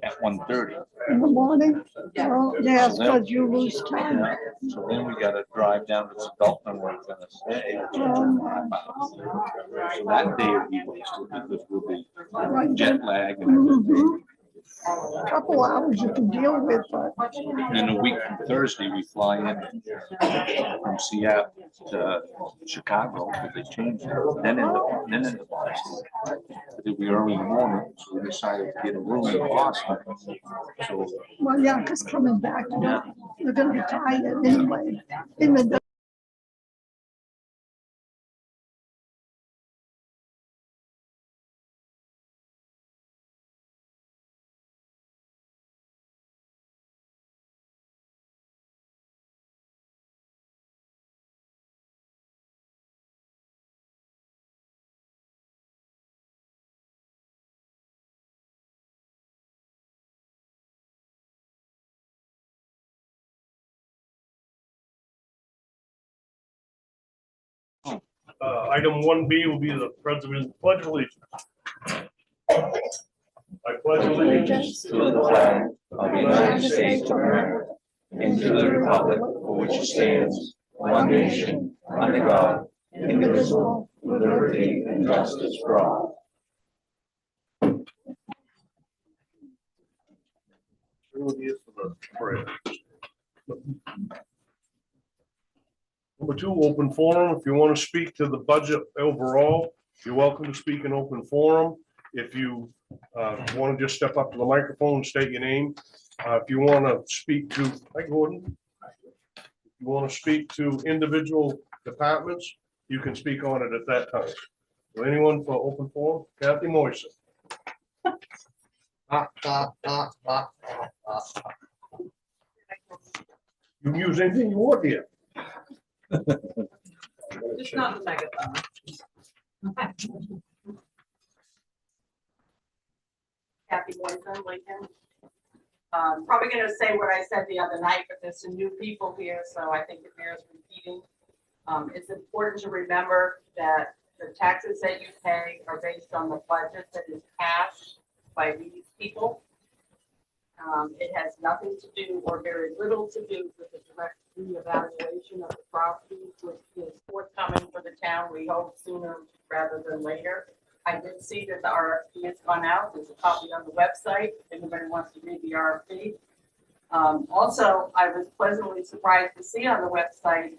at 1:30. In the morning? Yeah. Oh, yes, So then- because you lose time. Yeah. So then we gotta drive down to Dalton where we're gonna stay. Oh, my. So that day will be wasted because we'll be Right. jet lag and Mhm. Couple hours you can deal with, but and then a week from Thursday, we fly in from Seattle to Chicago, because they changed it, then into Boston. But it'll be early in the morning, so we decided to get a room in Boston. So, well, yeah, because coming back, you're gonna be tired anyway. In the Item 1B will be the president's pledge of allegiance. I pledge allegiance to the flag of the United States of America and to the republic for which it stands, one nation, under God, indivisible, with liberty and justice for all. Number 2, open forum. If you want to speak to the budget overall, you're welcome to speak in open forum. If you want to just step up to the microphone and state your name. If you want to speak to, hi Gordon. If you want to speak to individual departments, you can speak on it at that time. So anyone for open forum? Kathy Moyson. You can use anything you want here. Just not the megaphone. Kathy Boynton, Lincoln. Probably gonna say what I said the other night, but there's some new people here, so I think it bears repeating. It's important to remember that the taxes that you pay are based on the budget that is passed by these people. It has nothing to do, or very little to do, with the direct reevaluation of the property, which is forthcoming for the town, we hope sooner rather than later. I did see that the RFP has gone out, there's a copy on the website, if anybody wants to read the RFP. Also, I was pleasantly surprised to see on the website,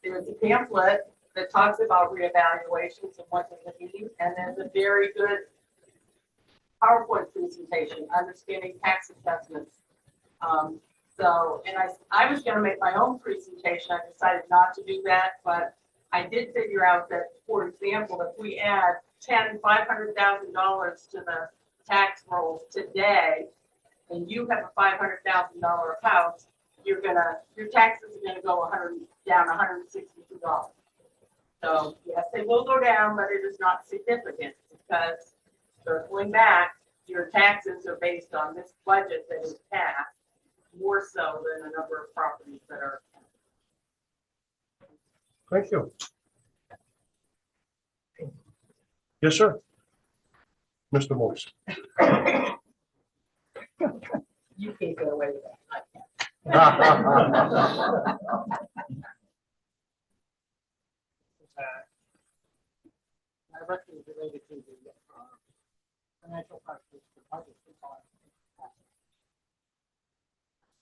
there's a pamphlet that talks about reevaluations and what they would need, and there's a very good PowerPoint presentation, understanding tax assessments. And I was gonna make my own presentation, I decided not to do that, but I did figure out that, for example, if we add $500,000 to the tax rolls today, and you have a $500,000 house, your taxes are gonna go down $162. So yes, they will go down, but it is not significant, because circling back, your taxes are based on this budget that is passed, more so than a number of properties that are. Thank you. Yes, sir. Mr. Morris. You can't get away with that. I can't. Directly related to the financial practice, the budget.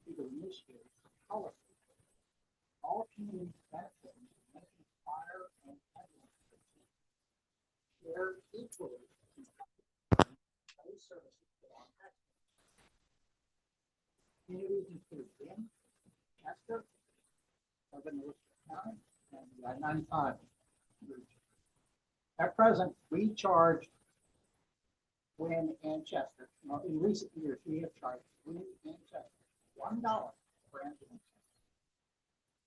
Either initiative policy. All communities benefit from making fire and ambulance share equally those services to our taxpayers. Communities include Lynn, Chester, Southern Wilkes County, and the I-95 region. At present, we charge Wynn and Chester. Now, in recent years, we have charged Wynn and Chester $1 per ambulance.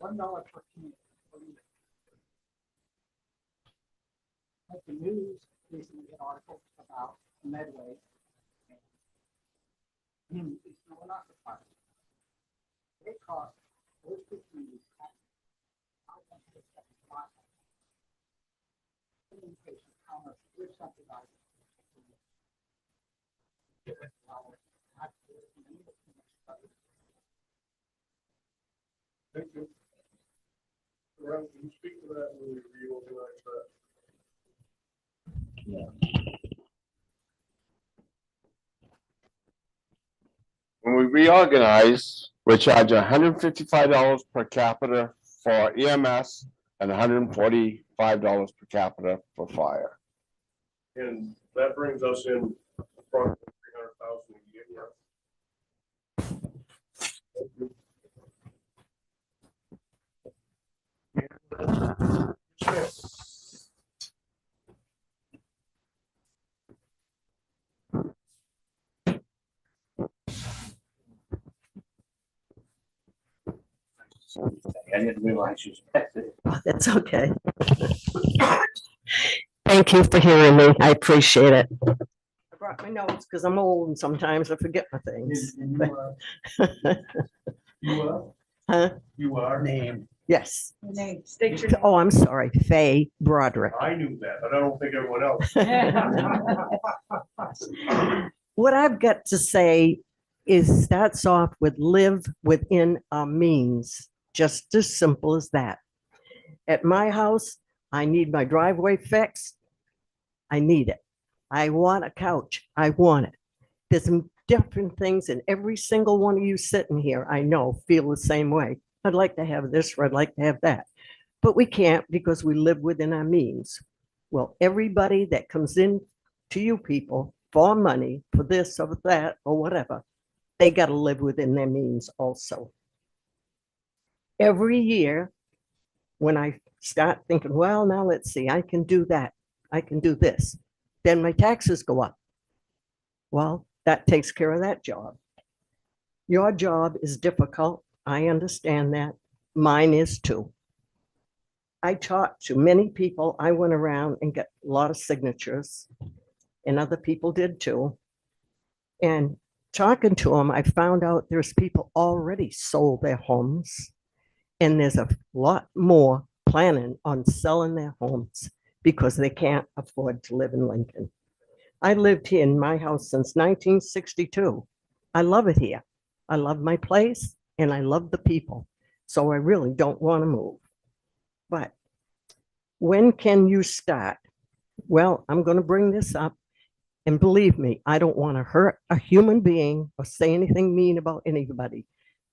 $1 per community. Like the news recently had articles about Medway. It's not occupied. They cost those two communities indication how much we're subsidizing. Thank you. Ron, can you speak to that when we reorganize that? When we reorganize, we're charging $155 per capita for EMS and $145 per capita for fire. And that brings us in approximately 300,000 a year. Thank you. I didn't realize you said it. It's okay. Thank you for hearing me. I appreciate it. I brought my notes because I'm old and sometimes I forget my things. Huh? You are. Name. Yes. State your Oh, I'm sorry. Faye Broderick. I knew that, but I don't think everyone else. What I've got to say is starts off with live within our means, just as simple as that. At my house, I need my driveway fixed. I need it. I want a couch. I want it. There's some different things and every single one of you sitting here, I know, feel the same way. I'd like to have this or I'd like to have that. But we can't because we live within our means. Well, everybody that comes in to you people for money, for this or that or whatever, they got to live within their means also. Every year, when I start thinking, well, now let's see, I can do that, I can do this, then my taxes go up. Well, that takes care of that job. Your job is difficult. I understand that. Mine is too. I talked to many people. I went around and got a lot of signatures, and other people did too. And talking to them, I found out there's people already sold their homes, and there's a lot more planning on selling their homes because they can't afford to live in Lincoln. I lived here in my house since 1962. I love it here. I love my place and I love the people. So I really don't want to move. But when can you start? Well, I'm going to bring this up. And believe me, I don't want to hurt a human being or say anything mean about anybody.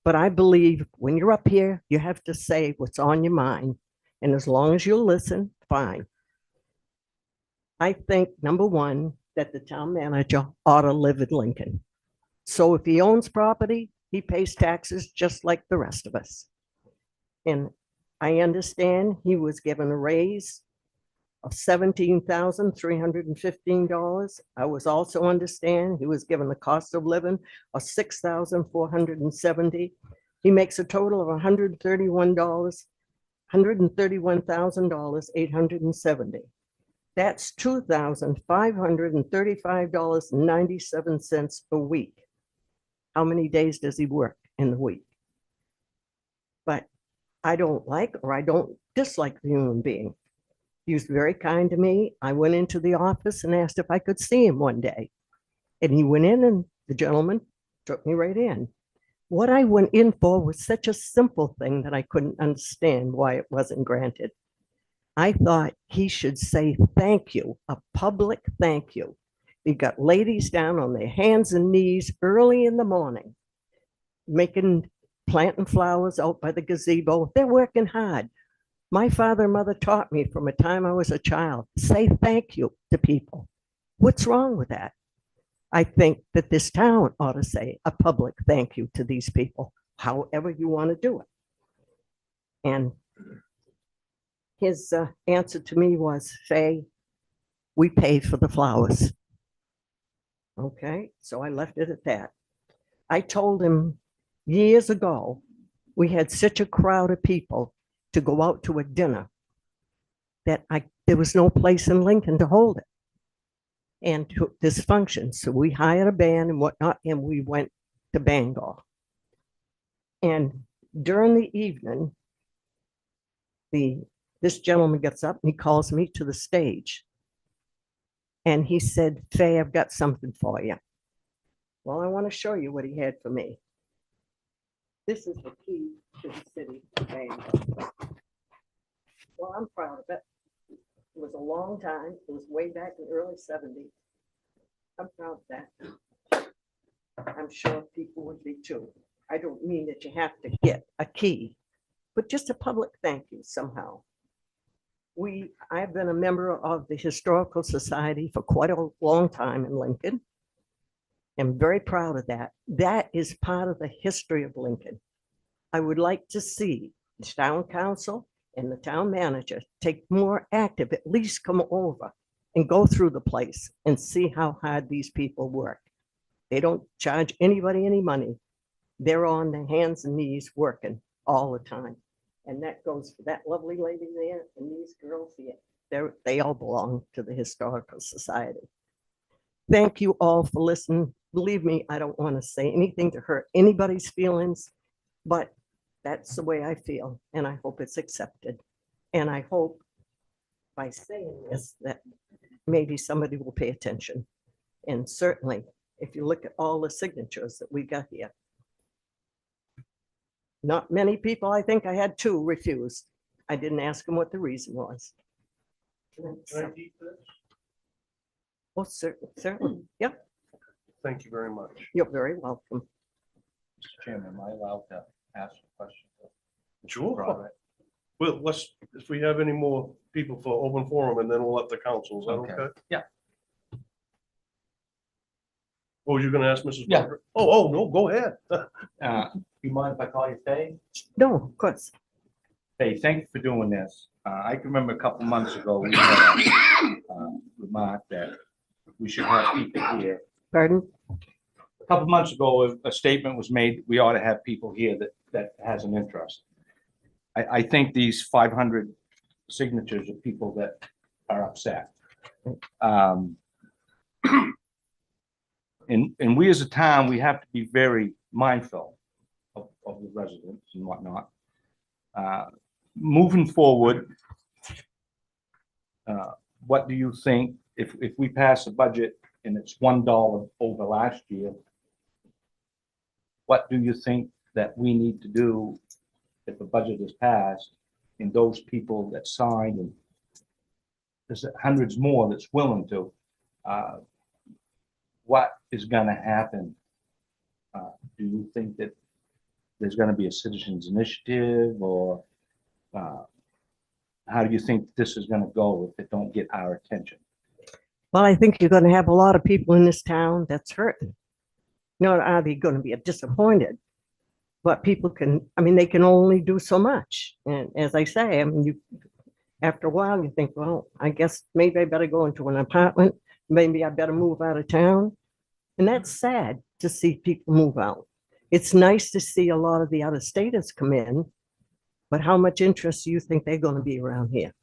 But I believe when you're up here, you have to say what's on your mind. And as long as you listen, fine. I think, number one, that the town manager ought to live in Lincoln. So if he owns property, he pays taxes just like the rest of us. And I understand he was given a raise of $17,315. I was also understand he was given the cost of living of $6,470. He makes a total of $131,870. That's $2,535.97 a week. How many days does he work in the week? But I don't like or I don't dislike the human being. He was very kind to me. I went into the office and asked if I could see him one day. And he went in and the gentleman took me right in. What I went in for was such a simple thing that I couldn't understand why it wasn't granted. I thought he should say thank you, a public thank you. You got ladies down on their hands and knees early in the morning, planting flowers out by the gazebo. They're working hard. My father and mother taught me from the time I was a child, say thank you to people. What's wrong with that? I think that this town ought to say a public thank you to these people, however you want to do it. And his answer to me was, Faye, we paid for the flowers. Okay, so I left it at that. I told him years ago, we had such a crowd of people to go out to a dinner that there was no place in Lincoln to hold it. And to this function. So we hired a band and whatnot, and we went to Bangor. And during the evening, this gentleman gets up and he calls me to the stage. And he said, Faye, I've got something for you. Well, I want to show you what he had for me. This is the key to the city of Bangor. Well, I'm proud of it. It was a long time. It was way back in the early 70s. I'm proud of that. I'm sure people would be too. I don't mean that you have to get a key, but just a public thank you somehow. I've been a member of the Historical Society for quite a long time in Lincoln. I'm very proud of that. That is part of the history of Lincoln. I would like to see the town council and the town manager take more active, at least come over and go through the place and see how hard these people work. They don't charge anybody any money. They're on their hands and knees working all the time. And that goes for that lovely lady there and these girls here. They all belong to the Historical Society. Thank you all for listening. Believe me, I don't want to say anything to hurt anybody's feelings, but that's the way I feel, and I hope it's accepted. And I hope by saying this, that maybe somebody will pay attention. And certainly, if you look at all the signatures that we got here, not many people, I think I had 2 refuse. I didn't ask them what the reason was. Can I keep this? Oh, certainly. Yep, Thank you very much. you're very welcome. Mr. Chairman, am I allowed to ask a question? Sure. Robert? Well, if we have any more people for open forum, and then we'll let the council, is that Okay. okay? Yeah. Oh, you're gonna ask Mrs. Yeah. Parker? Oh, no, go ahead. You mind if I call you Faye? No, of course. Hey, thank you for doing this. I can remember a couple months ago, we had a remark that we should have people here. Pardon? A couple months ago, a statement was made, we ought to have people here that has an interest. I think these 500 signatures of people that are upset. And we as a town, we have to be very mindful of the residents and whatnot. Moving forward, what do you think, if we pass a budget and it's $1 over last year, what do you think that we need to do if the budget is passed and those people that signed, and there's hundreds more that's willing to, what is gonna happen? Do you think that there's gonna be a citizens initiative, or how do you think this is gonna go if it don't get our attention? Well, I think you're going to have a lot of people in this town that's hurting. Not are they going to be disappointed, but people can, I mean, they can only do so much. And as I say, I mean, after a while, you think, well, I guess maybe I better go into an apartment. Maybe I better move out of town. And that's sad to see people move out. It's nice to see a lot of the other staters come in, but how much interest do you think they're going to be around here?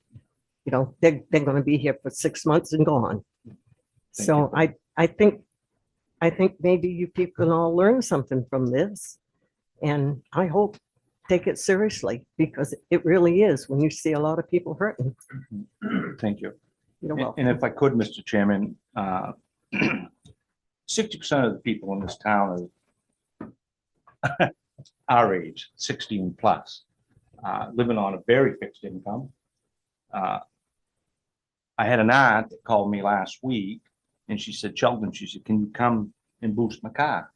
You know, they're going to be here for 6 months and gone. Thank So I think maybe you people can all learn something from this. And I hope take it seriously, because it really is when you see a lot of people hurting. Thank you. You're And welcome. if I could, Mr. Chairman, 60% of the people in this town are our age, 16 plus, living on a very fixed income. I had an aunt that called me last week, and she said, Sheldon, she said, can you come and boost my car?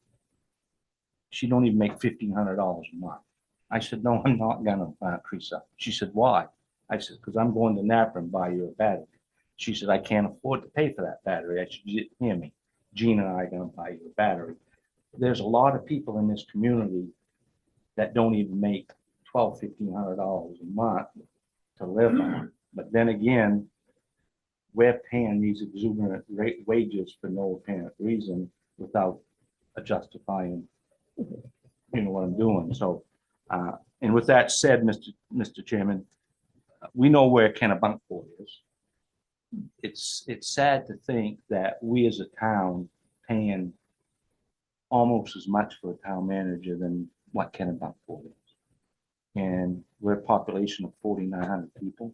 She don't even make $1,500 a month. I said, no, I'm not gonna, Teresa. She said, why? I said, because I'm going to Napa and buy you a battery. She said, I can't afford to pay for that battery. I said, you didn't hear me. Gene and I are gonna buy you a battery. There's a lot of people in this community that don't even make $1,200, $1,500 a month to live on. But then again, we're paying these exuberant wages for no apparent reason without a justifying, you know what I'm doing. So, and with that said, Mr. Chairman, we know where Kennebunkport is. It's sad to think that we as a town paying almost as much for a town manager than what Kennebunkport is. And we're a population of 4,900 people.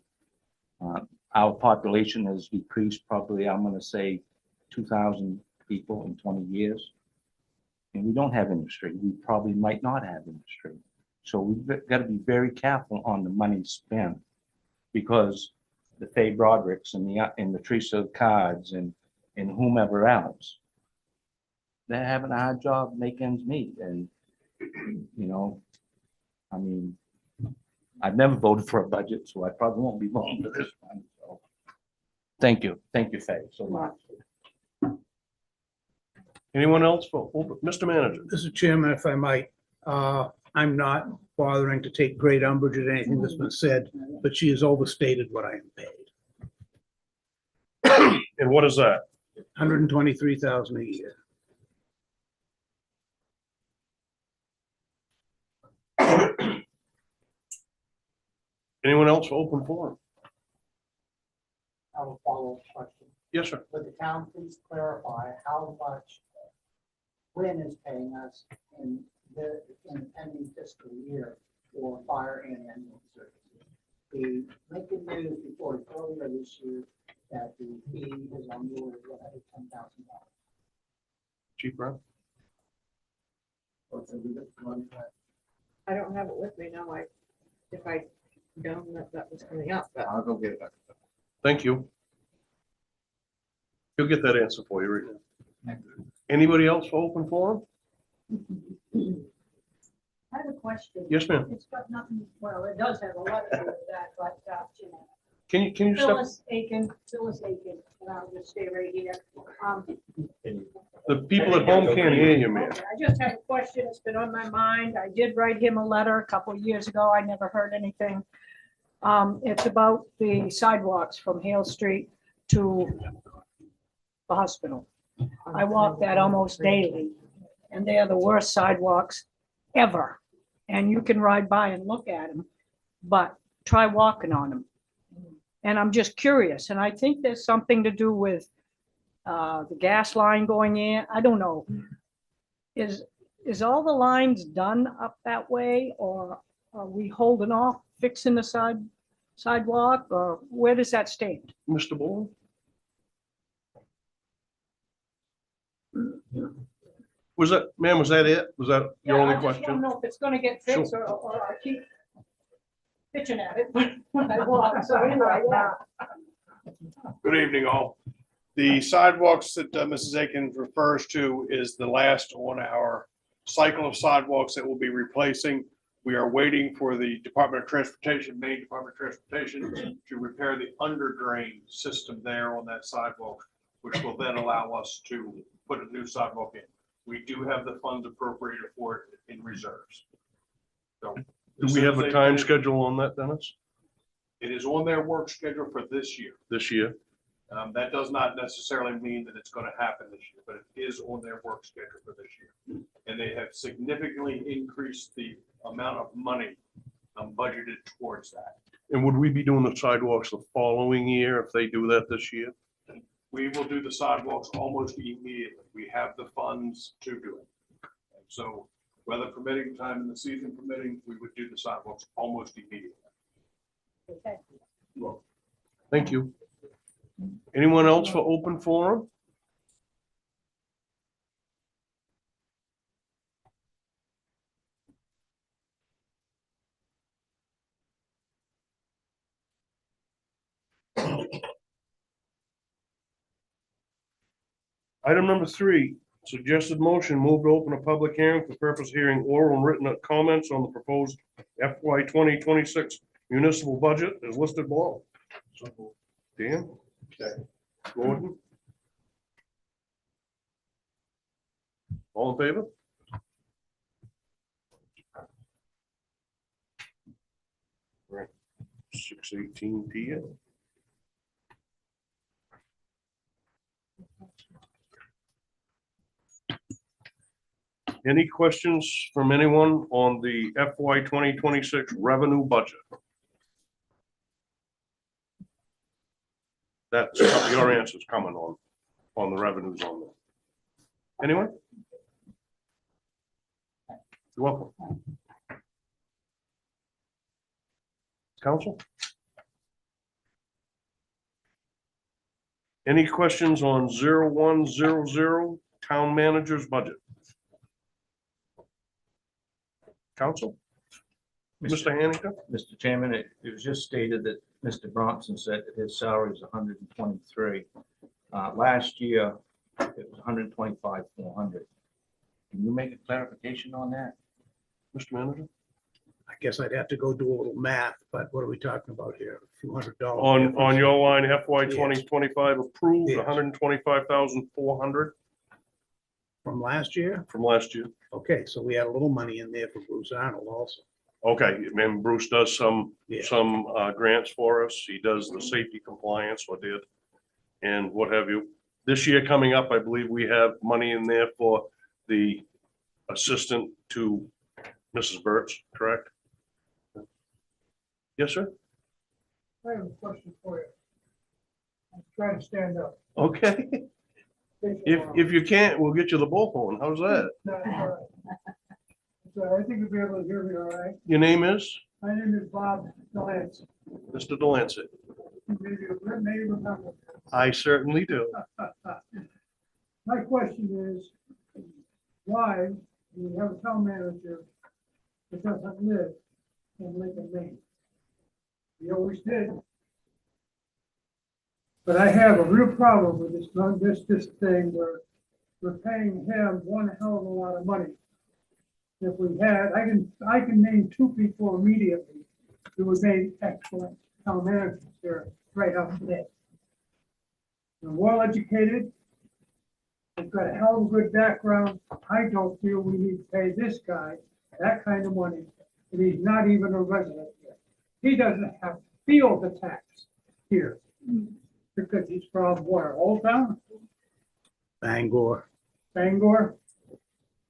Our population has decreased probably, I'm gonna say, 2,000 people in 20 years. and we don't have industry. We probably might not have industry. So we've got to be very careful on the money spent because the Fay Broderick's and the Teresa Cards and whomever else, they're having a hard job making ends meet. And, you know, I mean, I've never voted for a budget, so I probably won't be voting for this one. So, thank you. Thank you, Fay, so much. Anyone else for, Mr. Manager? Mr. Chairman, if I might, I'm not bothering to take great umbrage at anything that's been said, but she has overstated what I am paid. And what is that? $123,000 a year. Anyone else for open forum? I have a follow-up question. Yes, sir. Would the town please clarify how much Wynn is paying us in the pending fiscal year for fire and ambulance services? The Lincoln News reported earlier this year that the fee is on the order of $110,000. Chief Brown? I don't have it with me now. If I don't, that was coming up, but I'll go get it. Thank you. He'll get that answer for you right now. Anybody else for open forum? I have a question. Yes, ma'am. It's got nothing, well, it does have a lot to do with that, but, you know, Can you step? Phyllis Aiken, and I'll just stay right here. The people at home can't hear you, man. Okay, I just had a question. It's been on my mind. I did write him a letter a couple of years ago. I never heard anything. It's about the sidewalks from Hale Street to the hospital. I walk that almost daily, and they are the worst sidewalks ever. And you can ride by and look at them, but try walking on them. And I'm just curious, and I think there's something to do with the gas line going in. I don't know. Is all the lines done up that way, or are we holding off fixing the sidewalk, or where does that stand? Mr. Bourne? Was that, ma'am, was that it? Was that your only I just want to question? know if it's gonna get fixed, or I keep pitching at it when I walk, so anyway, yeah. Good evening, all. The sidewalks that Mrs. Aiken refers to is the last on our cycle of sidewalks that we'll be replacing. We are waiting for the Department of Transportation, Maine Department of Transportation, to repair the under drain system there on that sidewalk, which will then allow us to put a new sidewalk in. We do have the funds appropriated for it in reserves. So, Do we have a time schedule on that, Dennis, it is on their work schedule for this year. this year? That does not necessarily mean that it's going to happen this year, but it is on their work schedule for this year. And they have significantly increased the amount of money budgeted towards that. And would we be doing the sidewalks the following year if they do that this year? We will do the sidewalks almost immediately. We have the funds to do it. And so weather permitting, time in the season permitting, we would do the sidewalks almost immediately. Okay. Thank you. Anyone else for open forum? Item number 3, suggested motion, move to open a public hearing for purpose of hearing oral and written comments on the proposed FY 2026 municipal budget as listed below. Dan? Gordon? All in favor? Right, 6:18 PM. Any questions from anyone on the FY 2026 revenue budget? That's your answer's coming on the revenues on there. Anyone? You're welcome. Council? Any questions on 0100 town manager's budget? Council? Mr. Hannigan? Mr. Chairman, it was just stated that Mr. Bronson said that his salary is 123. Last year, it was 125,400. Can you make a clarification on that? Mr. Manager? I guess I'd have to go do a little math, but what are we talking about here? A few $100. On difference. your line, FY 2025 approved, Yes. 125,400 From last year? from last year. Okay, so we had a little money in there for Bruce Arnold also. Okay, and Bruce does some Yeah. grants for us. He does the safety compliance, or did, and what have you. This year coming up, I believe we have money in there for the assistant to Mrs. Burt's, correct? Yes, sir? I have a question for you. I'm trying to stand up. Okay. If you can't, we'll get you the bullhorn. How's that? No, it's all right. So I think you'll be able to hear me all right. Your name is? My name is Bob Delancey. Mr. Delancey. Maybe you may remember. I certainly do. My question is, why do we have a town manager that doesn't live in Lincoln, Maine? We always did. But I have a real problem with this thing where we're paying him one hell of a lot of money. If we had, I can name two people immediately who would make excellent town managers here right up today. They're well educated. They've got a hell of a good background. I don't feel we need to pay this guy that kind of money, and he's not even a resident here. He doesn't have to feel the tax here because he's from where, Old Town, Bangor. Bangor,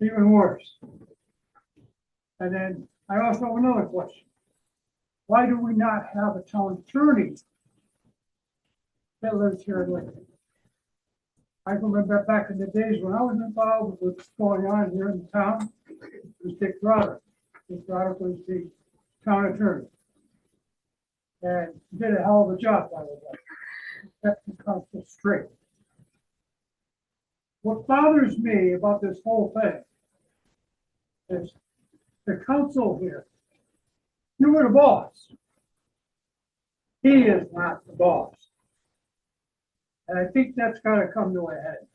even worse. And then I also have another question. Why do we not have a town attorney that lives here in Lincoln? I can remember back in the days when I was involved with what's going on here in town, it was Dick Broderick. Dick Broderick was the town attorney. And did a hell of a job, by the way. Kept the council straight. What bothers me about this whole thing is the council here. You were the boss. He is not the boss. And I think that's gotta come to a head.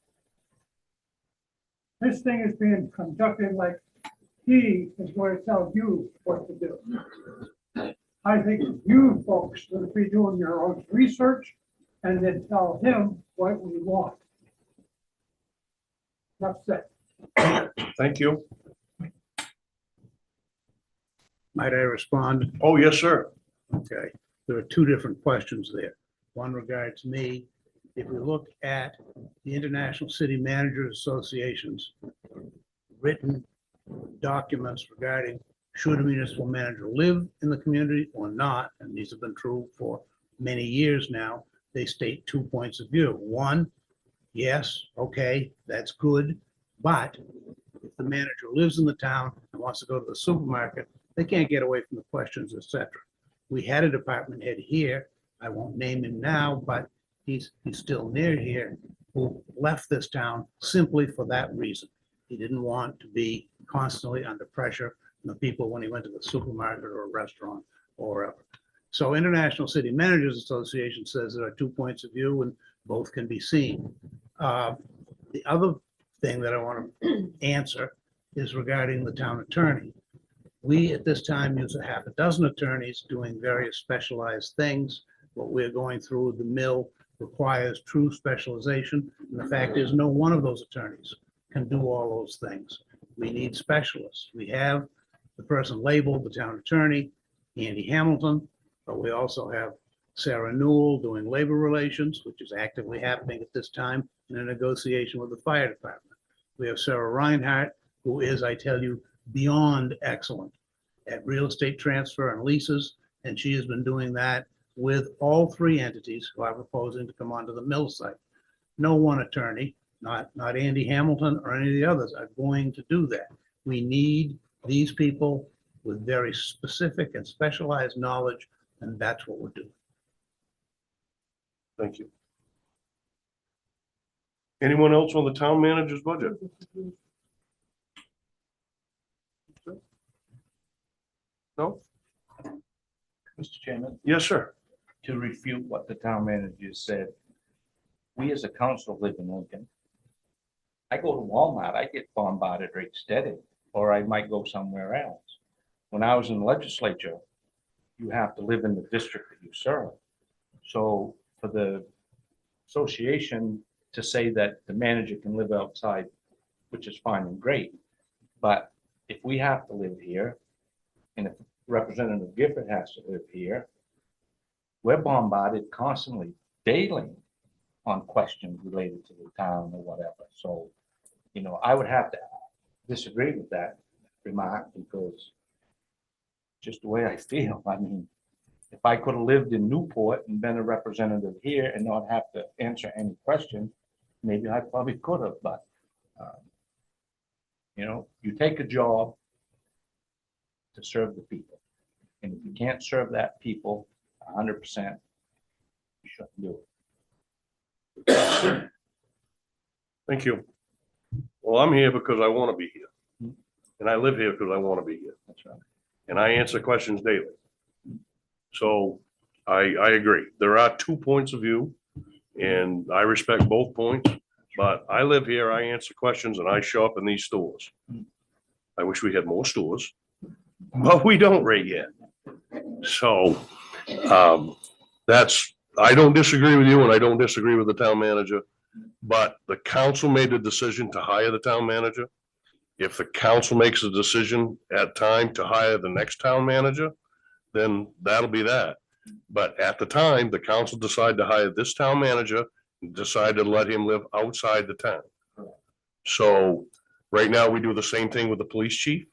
This thing is being conducted like he is going to tell you what to do. I think you folks should be doing your own research and then tell him what we want. That's it. Thank you. Might I respond? Oh, yes, sir. Okay, there are two different questions there. One regards me. If we look at the International City Managers Association's written documents regarding should a municipal manager live in the community or not, and these have been true for many years now, they state 2 points of view. One, yes, okay, that's good, but if the manager lives in the town and wants to go to the supermarket, they can't get away from the questions, etc. We had a department head here, I won't name him now, but he's still near here, who left this town simply for that reason. He didn't want to be constantly under pressure from the people when he went to the supermarket or a restaurant or wherever. So International City Managers Association says there are 2 points of view and both can be seen. The other thing that I want to answer is regarding the town attorney. We at this time use a half a dozen attorneys doing various specialized things. What we're going through the mill requires true specialization. And the fact is, no one of those attorneys can do all those things. We need specialists. We have the person labeled the town attorney, Andy Hamilton, but we also have Sarah Newell doing labor relations, which is actively happening at this time in a negotiation with the fire department. We have Sarah Reinhardt, who is, I tell you, beyond excellent at real estate transfer and leases, and she has been doing that with all three entities who are proposing to come onto the mill site. No one attorney, not Andy Hamilton or any of the others, are going to do that. We need these people with very specific and specialized knowledge, and that's what we're doing. Thank you. Anyone else on the town manager's budget? No? Mr. Chairman, Yes, sir. to refute what the town manager said, we as a council live in Lincoln. I go to Walmart, I get bombarded right steady, or I might go somewhere else. When I was in the legislature, you have to live in the district that you serve. So for the association to say that the manager can live outside, which is fine and great, but if we have to live here, and if Representative Gifford has to live here, we're bombarded constantly, daily, on questions related to the town or whatever. So, you know, I would have to disagree with that remark because just the way I feel. I mean, if I could have lived in Newport and been a representative here and not have to answer any question, maybe I probably could have, but, you know, you take a job to serve the people. And if you can't serve that people 100%, you shouldn't do it. Thank you. Well, I'm here because I want to be here. And I live here because I want to be here. That's right. And I answer questions daily. So I agree. There are 2 points of view and I respect both points, but I live here, I answer questions and I shop in these stores. I wish we had more stores, but we don't right yet. So I don't disagree with you and I don't disagree with the town manager, but the council made the decision to hire the town manager. If the council makes a decision at time to hire the next town manager, then that'll be that. But at the time, the council decided to hire this town manager and decided to let him live outside the town. So right now, we do the same thing with the police chief.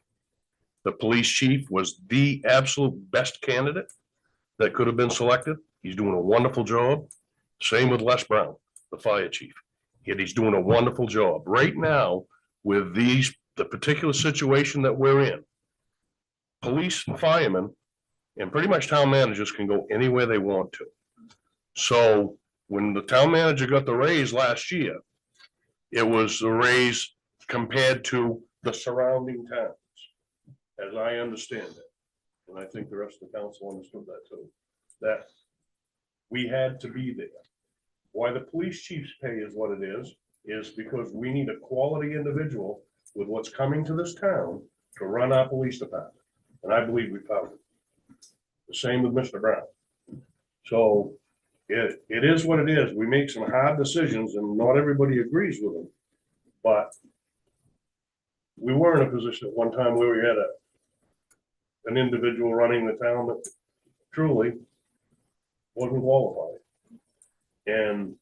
The police chief was the absolute best candidate that could have been selected. He's doing a wonderful job. Same with Les Brown, the fire chief. Yet he's doing a wonderful job. Right now, with the particular situation that we're in, police and firemen and pretty much town managers can go anywhere they want to. So when the town manager got the raise last year, it was a raise compared to the surrounding towns, as I understand it. And I think the rest of the council understood that too, that we had to be there. Why the police chief's pay is what it is because we need a quality individual with what's coming to this town to run our police department. And I believe we found it. The same with Mr. Brown. So it is what it is. We make some hard decisions and not everybody agrees with them. But we were in a position at one time where we had an individual running the town that truly wasn't qualified. And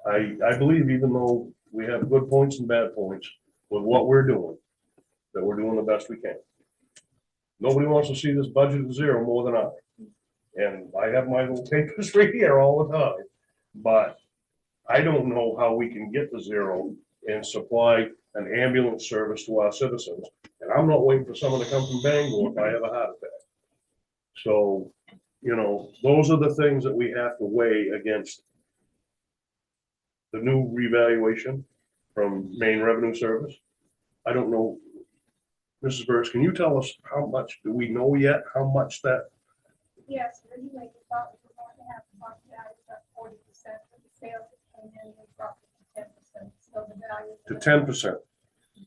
I believe even though we have good points and bad points with what we're doing, that we're doing the best we can. Nobody wants to see this budget at zero more than I. And I have my little papers right here all the time. But I don't know how we can get to zero and supply an ambulance service to our citizens. And I'm not waiting for someone to come from Bangor if I have a heart attack. So, you know, those are the things that we have to weigh against the new revaluation from Maine Revenue Service. I don't know. Mrs. Burris, can you tell us how much, do we know yet how much that? Yes, originally we thought we were going to have to mark that at 40%, but the sales that came in, we dropped it to 10%. So the value. To 10%.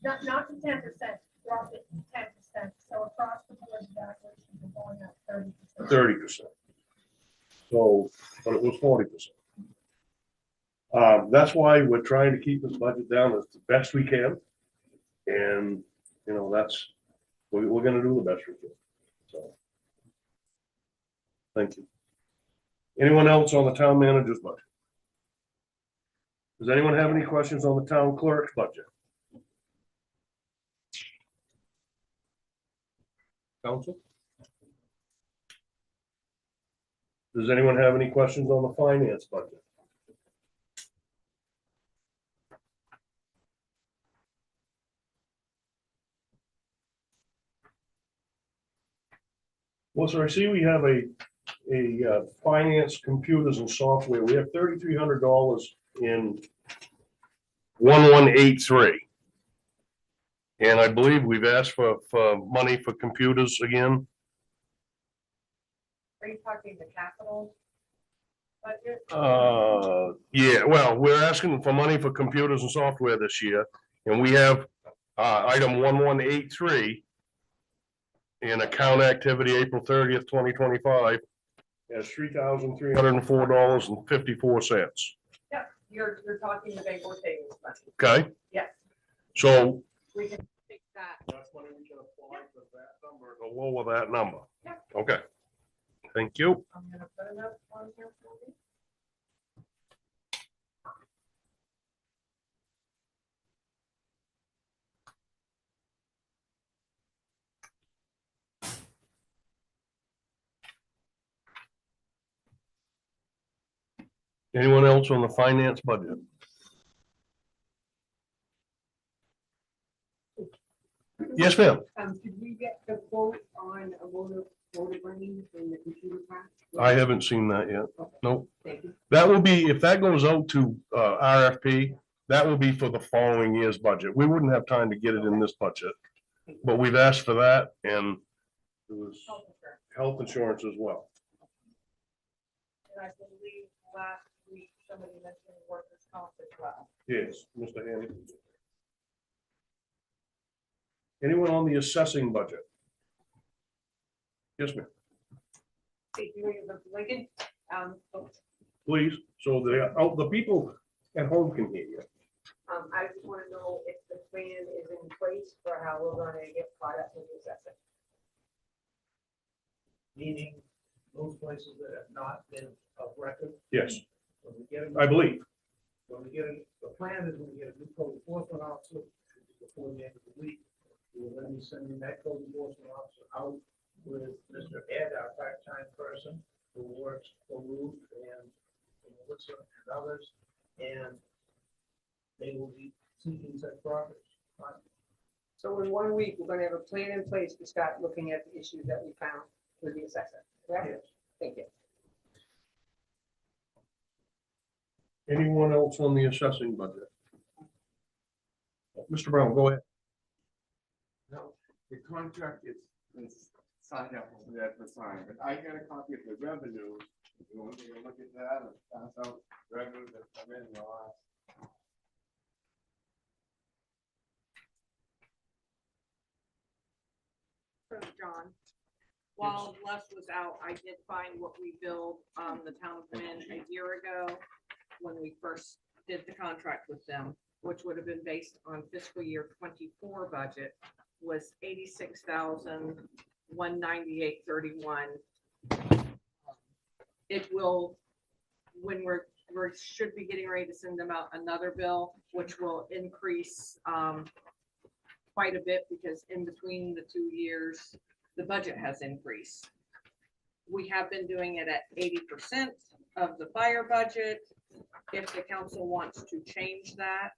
Not to 10%, dropped it to 10%. So across the board, the valuations are going up 30%. 30%. So, but it was 40%. That's why we're trying to keep this budget down as the best we can. And, you know, we're gonna do the best we can, so. Thank you. Anyone else on the town manager's budget? Does anyone have any questions on the town clerk's budget? Council? Does anyone have any questions on the finance budget? Well, so I see we have a finance computers and software. We have $3,300 in 1183. And I believe we've asked for money for computers again. Are you talking the capital budget? Yeah, well, we're asking for money for computers and software this year, and we have, item 1183 in account activity, April 30th, 2025, as $3,304.54. Yeah, you're talking the bank savings money. Okay, Yes, so. we can fix that. That's money we can apply to that number, to lower that number. Yeah. Okay. Thank you. I'm gonna put a note on here for you. Anyone else on the finance budget? Yes, ma'am. Did we get the quote on a motor running in the computer part? I haven't seen that yet. Nope. Thank you. That will be, if that goes out to RFP, that will be for the following year's budget. We wouldn't have time to get it in this budget. But we've asked for that, and there was health insurance as well. And I believe last week, somebody mentioned workers' comp as well. Yes, Mr. Handy. Anyone on the assessing budget? Yes, ma'am. Lincoln, Please, so the people at home can hear you. I just want to know if the plan is in place for how we're going to get caught up with the assessment. Meaning those places that have not been of record. Yes, When we get I believe. the plan is when we get a new code enforcement officer before the end of the week. We will then be sending that code enforcement officer out with Mr. Ed, our part-time person, who works for Ruth and Melissa and others, and they will be seeking such properties. So in 1 week, we're going to have a plan in place to start looking at the issues that we found with the assessment. Correct? Yes. Thank you. Anyone else on the assessing budget? Mr. Brown, go ahead. No, the contract is signed up, we have to sign, but I got a copy of the revenue. You want to take a look at that and pass out revenue that come in the last. So John, while Les was out, I did find what we billed the town of Wynn a year ago when we first did the contract with them, which would have been based on fiscal year 24 budget, was 86,198.31. It will, when we should be getting ready to send them out another bill, which will increase quite a bit, because in between the 2 years, the budget has increased. We have been doing it at 80% of the fire budget. If the council wants to change that,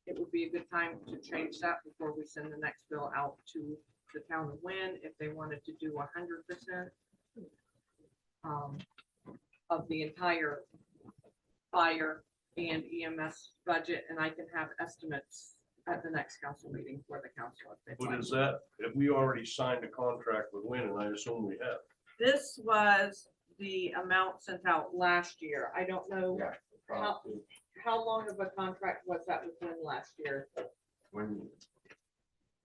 it would be a good time to change that before we send the next bill out to the town of Wynn, if they wanted to do 100% of the entire fire and EMS budget, and I can have estimates at the next council meeting for the council. If they'd What like. is that? Have we already signed a contract with Win, and I assume we have? This was the amount sent out last year. I don't know, how long of a contract was that with Wynn last year?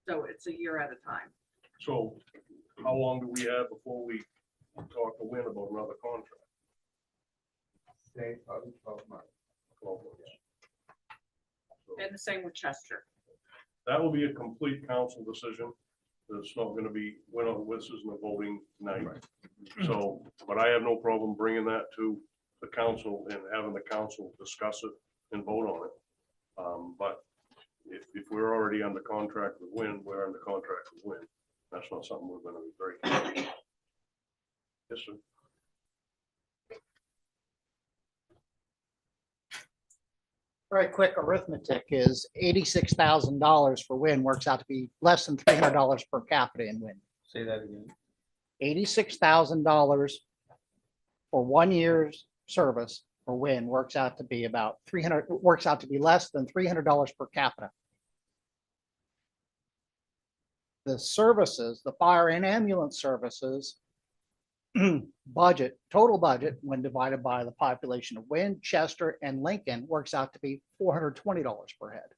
So it's a year at a time. So how long do we have before we talk to Win about another contract? Say, probably 12 months. 12 months. So And the same with Chester. that will be a complete council decision. It's not gonna be, this isn't a voting night. So, but I have no problem bringing that to the council and having the council discuss it and vote on it. But if we're already under contract with Win, we're under contract with Win. That's not something we're gonna be very. Yes, sir. Very quick arithmetic is $86,000 for Win works out to be less than $300 per capita in Win. Say that again. $86,000 for 1 year's service for Win works out to be about works out to be less than $300 per capita. The services, the fire and ambulance services budget, total budget, when divided by the population of Winchester and Lincoln, works out to be $420 per head.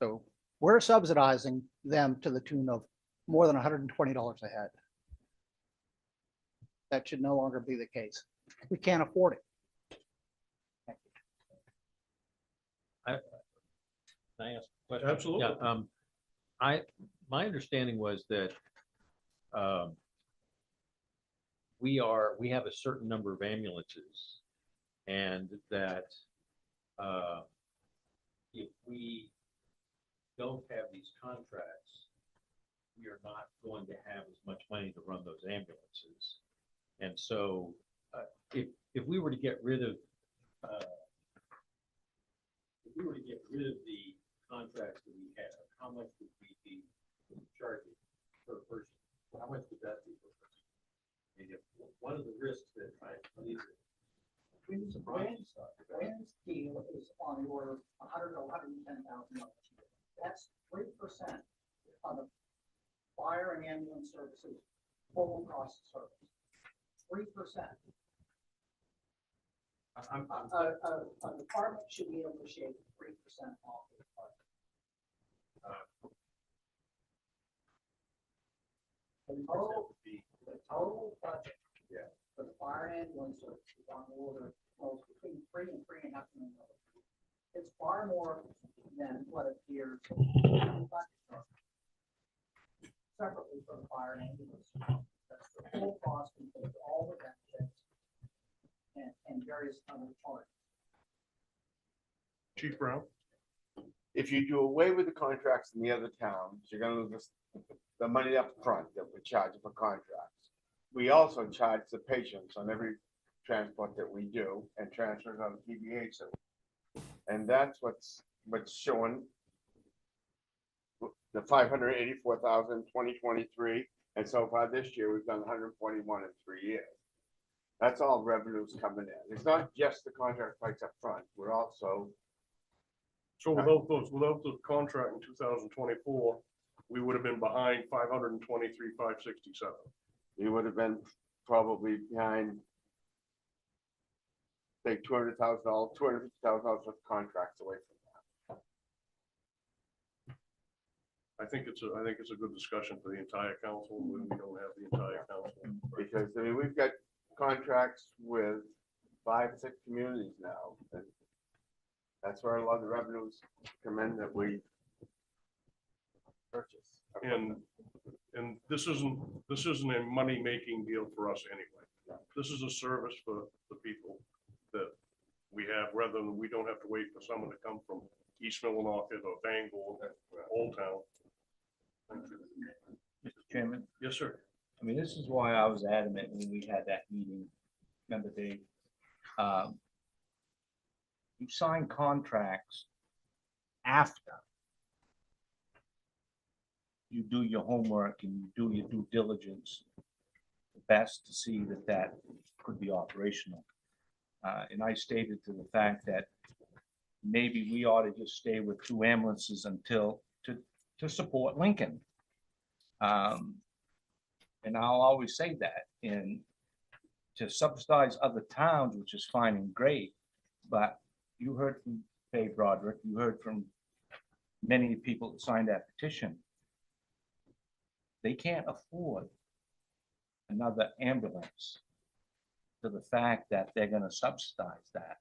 So we're subsidizing them to the tune of more than $120 a head. That should no longer be the case. We can't afford it. Can I ask a question? Absolutely. Yeah, my understanding was that we have a certain number of ambulances, and that if we don't have these contracts, we are not going to have as much money to run those ambulances. And so if we were to get rid of the contracts that we have, how much would we be charging per person? How much would that be per person? And if one of the risks that I believe Wind's deal is on the order of $100,000 to $110,000. That's 3% on the fire and ambulance services, total cost of service. 3%. A department should be able to shave 3% off the budget. The total budget. Yeah. For the fire and ambulance service is on the order of between $3 and $3.5 million. It's far more than what appears separately for the fire and ambulance. That's the full cost includes all the benefits and various other parts. Chief Brown? If you do away with the contracts in the other towns, you're gonna lose the money up front that we charge for contracts. We also charge the patients on every transport that we do and transfers on the TBA system. And that's what's showing the 584,000 2023, and so far this year, we've done 141 in 3 years. That's all revenues coming in. It's not just the contract price up front. We're also, So without the contract in 2024, we would have been behind 523, 567. we would have been probably behind, say, $200,000, $250,000 worth of contracts away from that. I think it's a good discussion for the entire council when we don't have the entire council. Because, I mean, we've got contracts with 5 or 6 communities now, and that's where a lot of the revenues come in that we purchase. And this isn't a money-making deal for us anyway. This is a service for the people that we have, rather than we don't have to wait for someone to come from East Millinocket or Bangor, Old Town. Mr. Chairman, Yes, sir. I mean, this is why I was adamant when we had that meeting, remember, Dave? You sign contracts after you do your homework and you do your due diligence best to see that that could be operational. And I stated to the fact that maybe we ought to just stay with 2 ambulances until to support Lincoln. And I'll always say that, and to subsidize other towns, which is fine and great, but you heard from Dave Broderick, you heard from many people that signed that petition. They can't afford another ambulance to the fact that they're gonna subsidize that.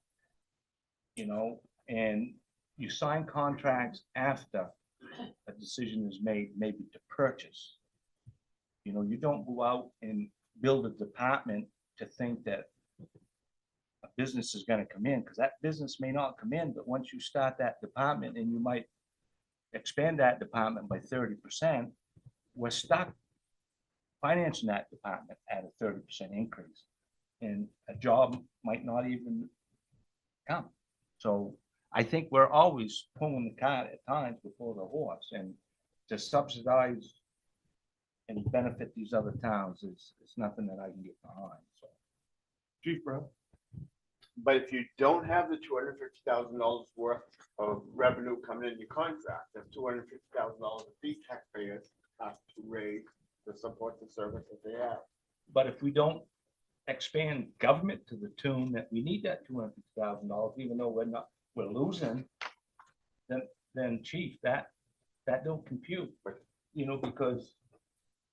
You know, and you sign contracts after a decision is made, maybe to purchase. You know, you don't go out and build a department to think that a business is gonna come in, because that business may not come in, but once you start that department and you might expand that department by 30%, we're stuck financing that department at a 30% increase. And a job might not even come. So I think we're always pulling the cart at times before the horse, and to subsidize and benefit these other towns is nothing that I can get behind, so. Chief Brown? But if you don't have the $250,000 worth of revenue coming in your contract, that's $250,000 of fee taxpayers have to raise to support the service that they have. But if we don't expand government to the tune that we need that $250,000, even though we're losing, then chief, that don't compute, because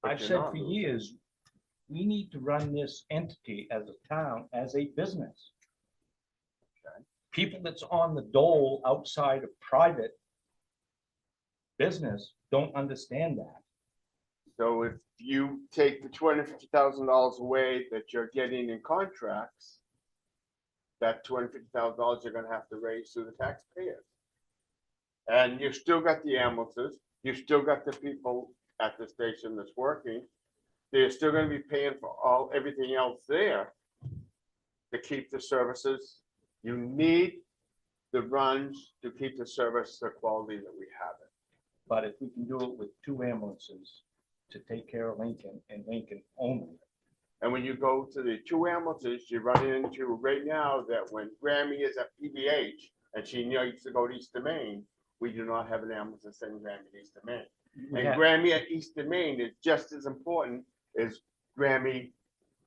But I've you're said not for losing. years, we need to run this entity as a town, as a business. People that's on the dole outside of private business don't understand that. So if you take the $250,000 away that you're getting in contracts, that $250,000 you're gonna have to raise through the taxpayers. And you've still got the ambulances, you've still got the people at the station that's working. They're still gonna be paying for everything else there to keep the services. You need the runs to keep the service the quality that we have it. But if we can do it with 2 ambulances to take care of Lincoln and Lincoln only, And when you go to the 2 ambulances, you run into right now that when Grammy is at PBH and she needs to go to East Maine, we do not have an ambulance to send Grammy to East Maine. we And have- Grammy at East Maine is just as important as Grammy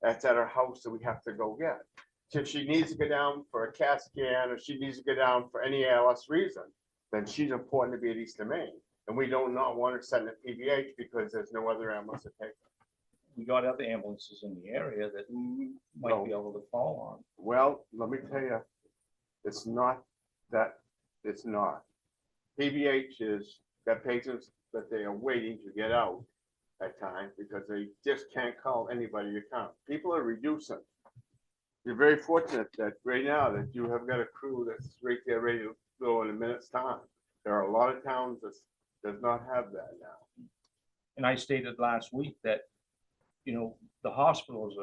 that's at her house that we have to go get. So if she needs to go down for a CAT scan or she needs to go down for any ALS reason, then she's important to be at East Maine. And we don't not want her sent to PBH because there's no other ambulance to take her. we got other ambulances in the area that might be able to fall on. Well, let me tell you, it's not that, it's not. PBH is got patients that they are waiting to get out at times because they just can't call anybody to come. People are reducing. You're very fortunate that right now that you have got a crew that's right there ready to go in a minute's time. There are a lot of towns that does not have that now. And I stated last week that, the hospitals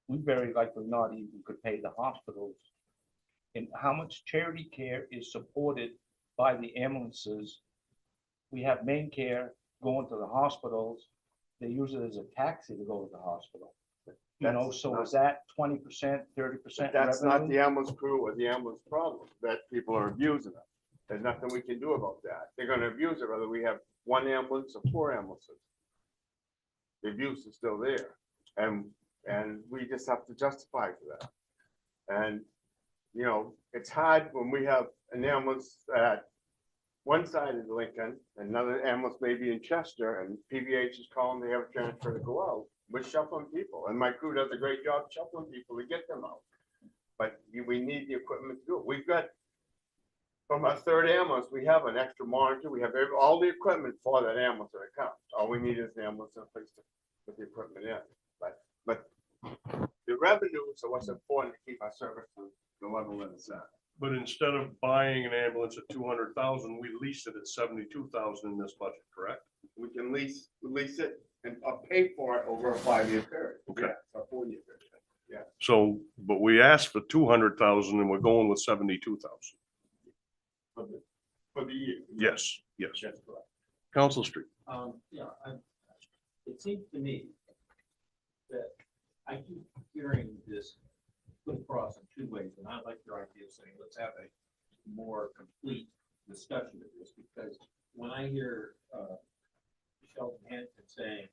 we very likely not even could pay the hospitals. And how much charity care is supported by the ambulances? We have main care going to the hospitals. They use it as a taxi to go to the hospital. That's So not- is that 20%, 30% That's not revenue? the ambulance crew or the ambulance problem, that people are abusing it. There's nothing we can do about that. They're gonna abuse it whether we have 1 ambulance or 4 ambulances. The abuse is still there, and we just have to justify for that. And, it's hard when we have an ambulance at one side of Lincoln, another ambulance maybe in Chester, and PVH is calling, they have a transfer to go out. We're shuffling people, and my crew does a great job shuffling people to get them out. But we need the equipment to do it. We've got, from our 3rd ambulance, we have an extra monitor. We have all the equipment for that ambulance that comes. All we need is the ambulance in a place to put the equipment in. But the revenues are what's important to keep our service to the level that it's at. But instead of buying an ambulance at 200,000, we leased it at 72,000 in this budget, correct? We can lease it and pay for it over a 5-year period. Okay. Yeah, a 4-year period. So, but we asked for 200,000 and we're going with 72,000. For the year. Yes, yes. That's correct. Council Street. It seems to me that I keep hearing this put across in 2 ways, and I like your idea of saying, let's have a more complete discussion of this, because when I hear Sheldon Hampton saying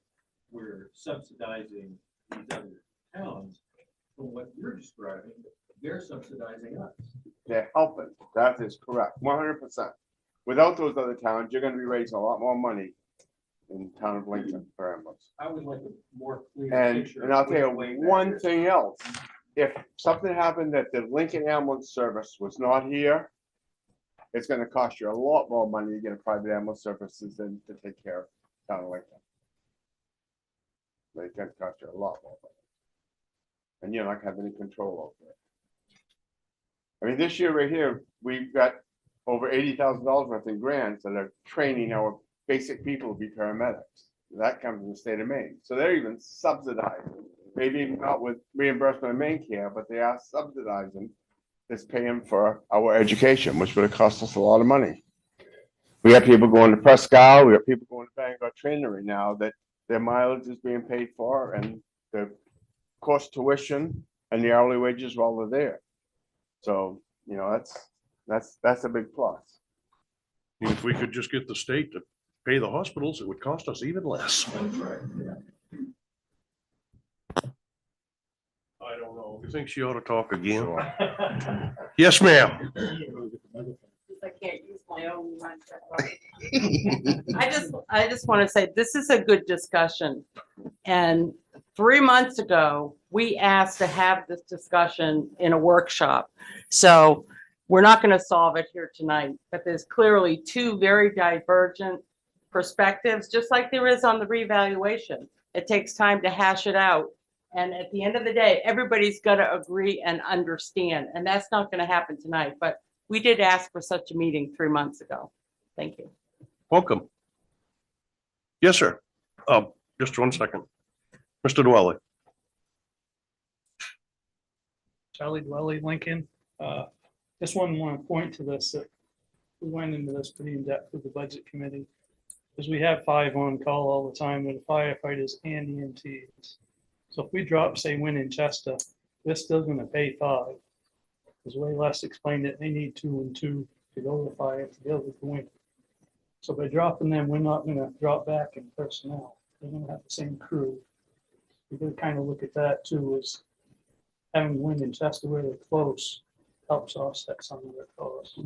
we're subsidizing these other towns, from what you're describing, they're subsidizing us. They're helping. That is correct, 100%. Without those other towns, you're gonna be raising a lot more money in the town of Lincoln for ambulance. I would like a more clear And, picture. and I'll of tell you which way that one is. thing else. If something happened that the Lincoln ambulance service was not here, it's gonna cost you a lot more money to get a private ambulance services than to take care of town of Lincoln. It's gonna cost you a lot more money. And you're not gonna have any control over it. I mean, this year right here, we've got over $80,000 worth in grants that are training our basic people to be paramedics. That comes from the state of Maine. So they're even subsidizing, maybe not with reimbursement of main care, but they are subsidizing this paying for our education, which would have cost us a lot of money. We have people going to Prescott, we have people going to Bangor training right now that their mileage is being paid for and the course tuition and the hourly wages while they're there. So, that's a big plus. If we could just get the state to pay the hospitals, it would cost us even less. You think she ought to talk again? Yes, ma'am. I can't use my own mindset. I just want to say, this is a good discussion. And 3 months ago, we asked to have this discussion in a workshop. So we're not going to solve it here tonight, but there's clearly two very divergent perspectives, just like there is on the revaluation. It takes time to hash it out. And at the end of the day, everybody's got to agree and understand. And that's not going to happen tonight, but we did ask for such a meeting 3 months ago. Thank you. Welcome. Yes, sir. Just 1 second. Mr. Dwelly. Charlie Dwelly, Lincoln. Just want to point to this, that we went into this pretty in depth with the budget committee. Because we have 5 on call all the time with firefighters and EMTs. So if we drop, say, Winchester, we're still going to pay 5. Because way less explained it, they need 2 and 2 to go to the fire to be able to win. So by dropping them, we're not going to drop back in personnel. They're going to have the same crew. We could kind of look at that too, as having Winchester where they're close helps offset some of their costs.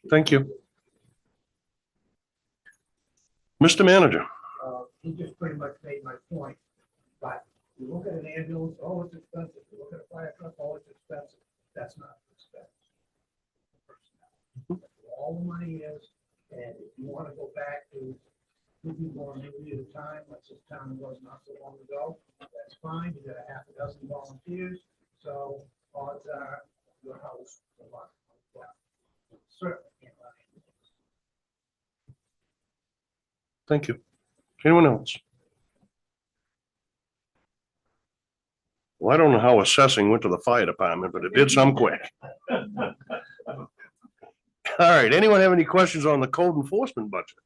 Thank you. Mr. Manager. He just pretty much made my point, but you look at an ambulance, oh, it's expensive. You look at a fire truck, oh, it's expensive. That's not expensive. That's where all the money is, and if you want to go back to 2 people on every at a time, like this town was not so long ago, that's fine. You got a half a dozen volunteers, so odds are your house is a lot. Certainly can't run it. Thank you. Anyone else? Well, I don't know how assessing went to the fire department, but it did some quick. All right. Anyone have any questions on the code enforcement budget?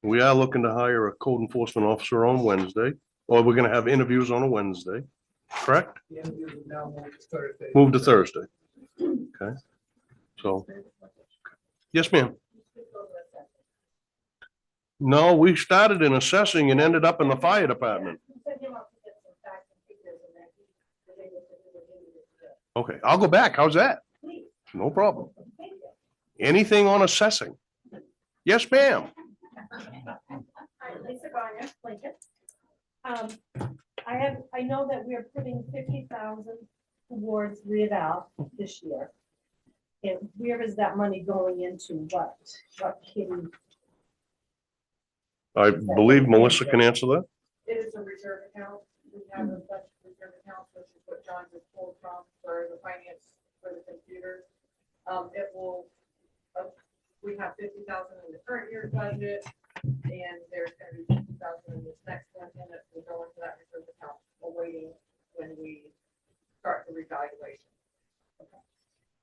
We are looking to hire a code enforcement officer on Wednesday, or we're going to have interviews on a Wednesday, correct? The interviews are now moved to Thursday. Move to Thursday. Okay. So, yes, ma'am. No, we started in assessing and ended up in the fire department. Okay, I'll go back. How's that? No problem. Anything on assessing? Yes, ma'am. Hi, Lisa Garner, Lincoln. I know that we're putting 50,000 towards reeval this year. And where is that money going into? What kitty? I believe Melissa can answer that. It is a reserve account. We have a bunch of reserve accounts, which is what John just pulled from for the finance, for the computer. It will, we have 50,000 in the current year's budget, and there's gonna be 50,000 in this next one, and it will go into that reserve account, awaiting when we start the revaluation.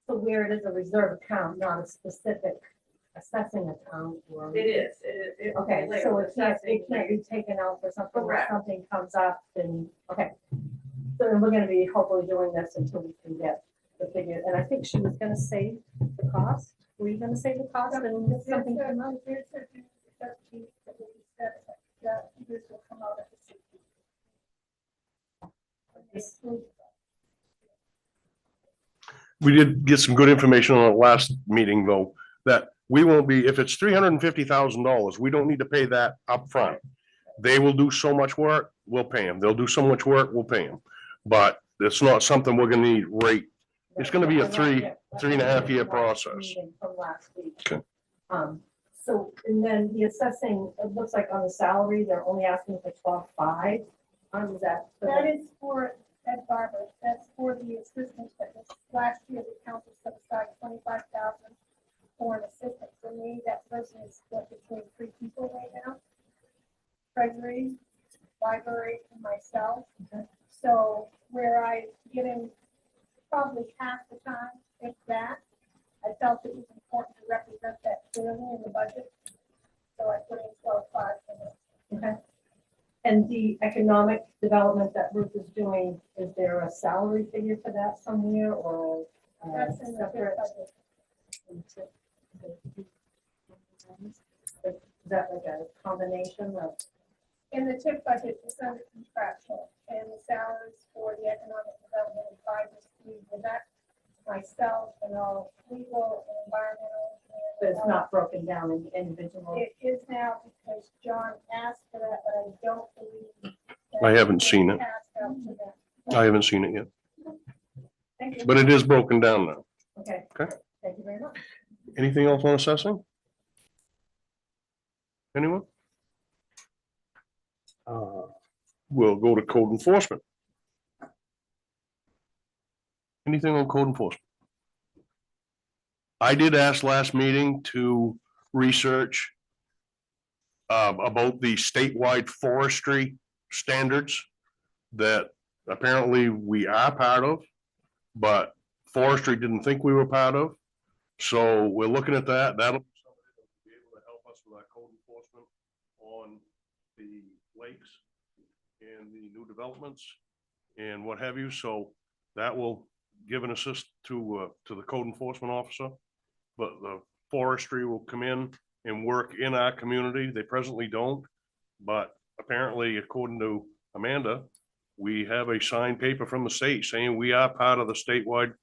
So where it is a reserve account, not a specific assessing account or? It is. Okay, so it can't be taken out for something, if Correct. something comes up, then, okay. So then we're gonna be hopefully doing this until we can get the figure, and I think she was gonna save the cost. Were you gonna save the cost and if something came up? We did get some good information on the last meeting, though, that we won't be, if it's $350,000, we don't need to pay that up front. They will do so much work, we'll pay them. They'll do so much work, we'll pay them. But it's not something we're gonna need rate. It's gonna be a 3.5 year process. Meeting From last week. Okay. So, and then the assessing, it looks like on the salary, they're only asking for 12.5. Is that? That is for Ed Barber, that's for the assistant, but last year the council set aside 25,000 for an assistant. For me, that person is split between 3 people right now. Treasury, library, and myself. So where I get in probably half the time, if that, I felt it was important to represent that clearly in the budget. So I put in 12.5 for this. Okay. And the economic development that Ruth is doing, is there a salary figure for that somewhere or? That's in the separate? budget. Is that like a combination of? In the TIP budget, it's under contractual, and the salaries for the economic development advisors, with that, myself and all legal and environmental. But it's not broken down in individual. It is now because John asked for that, but I don't believe. that I haven't it's seen it. passed out to them. I haven't seen it yet, Thank you. but it is broken down now. Okay. Okay. Thank you very much. Anything else on assessing? Anyone? We'll go to code enforcement. Anything on code enforcement? I did ask last meeting to research about the statewide forestry standards that apparently we are part of, but forestry didn't think we were part of. So we're looking at that. That'll be somebody that will be able to help us with our code enforcement on the lakes and the new developments and what have you. So that will give an assist to the code enforcement officer. But the forestry will come in and work in our community. They presently don't. But apparently, according to Amanda, we have a signed paper from the state saying we are part of the statewide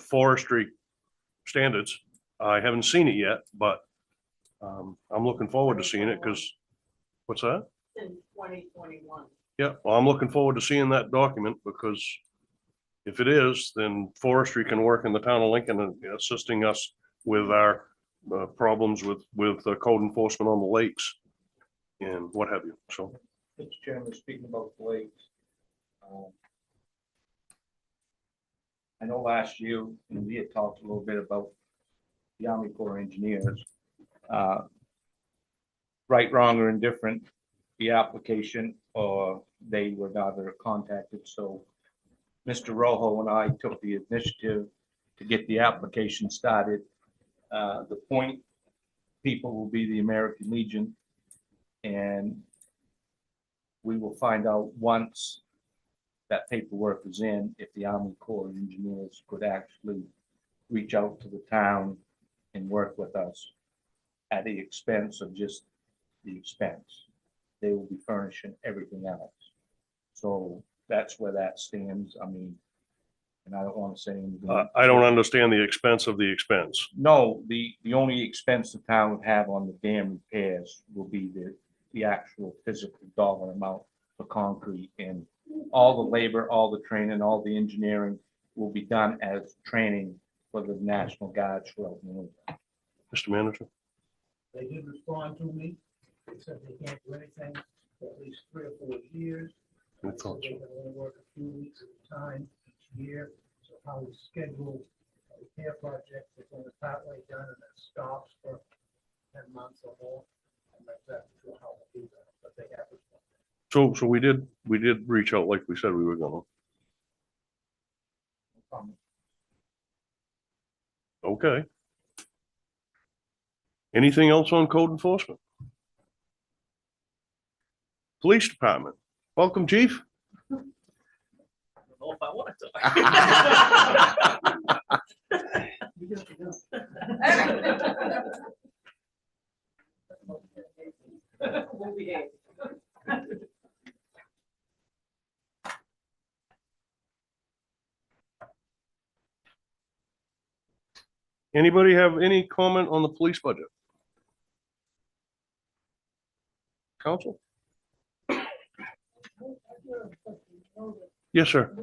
forestry standards. I haven't seen it yet, but I'm looking forward to seeing it because, what's that? In 2021. Yeah, well, I'm looking forward to seeing that document because if it is, then forestry can work in the town of Lincoln and assisting us with our problems with code enforcement on the lakes and what have you. So, Mr. Chairman, speaking about the lakes. I know last year, we had talked a little bit about the Army Corps of Engineers. Right, wrong, or indifferent, the application, or they were neither contacted, so Mr. Rojo and I took the initiative to get the application started. The point people will be the American Legion, and we will find out once that paperwork is in, if the Army Corps of Engineers could actually reach out to the town and work with us at the expense of just the expense. They will be furnishing everything else. So that's where that stands. I mean, and I don't want to say anything. I don't understand the expense of the expense. No, the only expense the town would have on the dam repairs will be the actual physical dollar amount for concrete, and all the labor, all the training, all the engineering will be done as training for the National Guard throughout New England. Mr. Manager? They did respond to me. They said they can't do anything for at least 3 or 4 years. I So thought they so. can only work a few weeks at a time each year. So how we schedule a repair project, it's only partway done and it stops for 10 months or more. I'm not exactly sure how to do that, but they have responded. So we did reach out like we said we were gonna. Okay. Anything else on code enforcement? Police Department. Welcome, Chief. I don't know if I wanted to. We'll behave. Anybody have any comment on the police budget? Council? Yes, sir.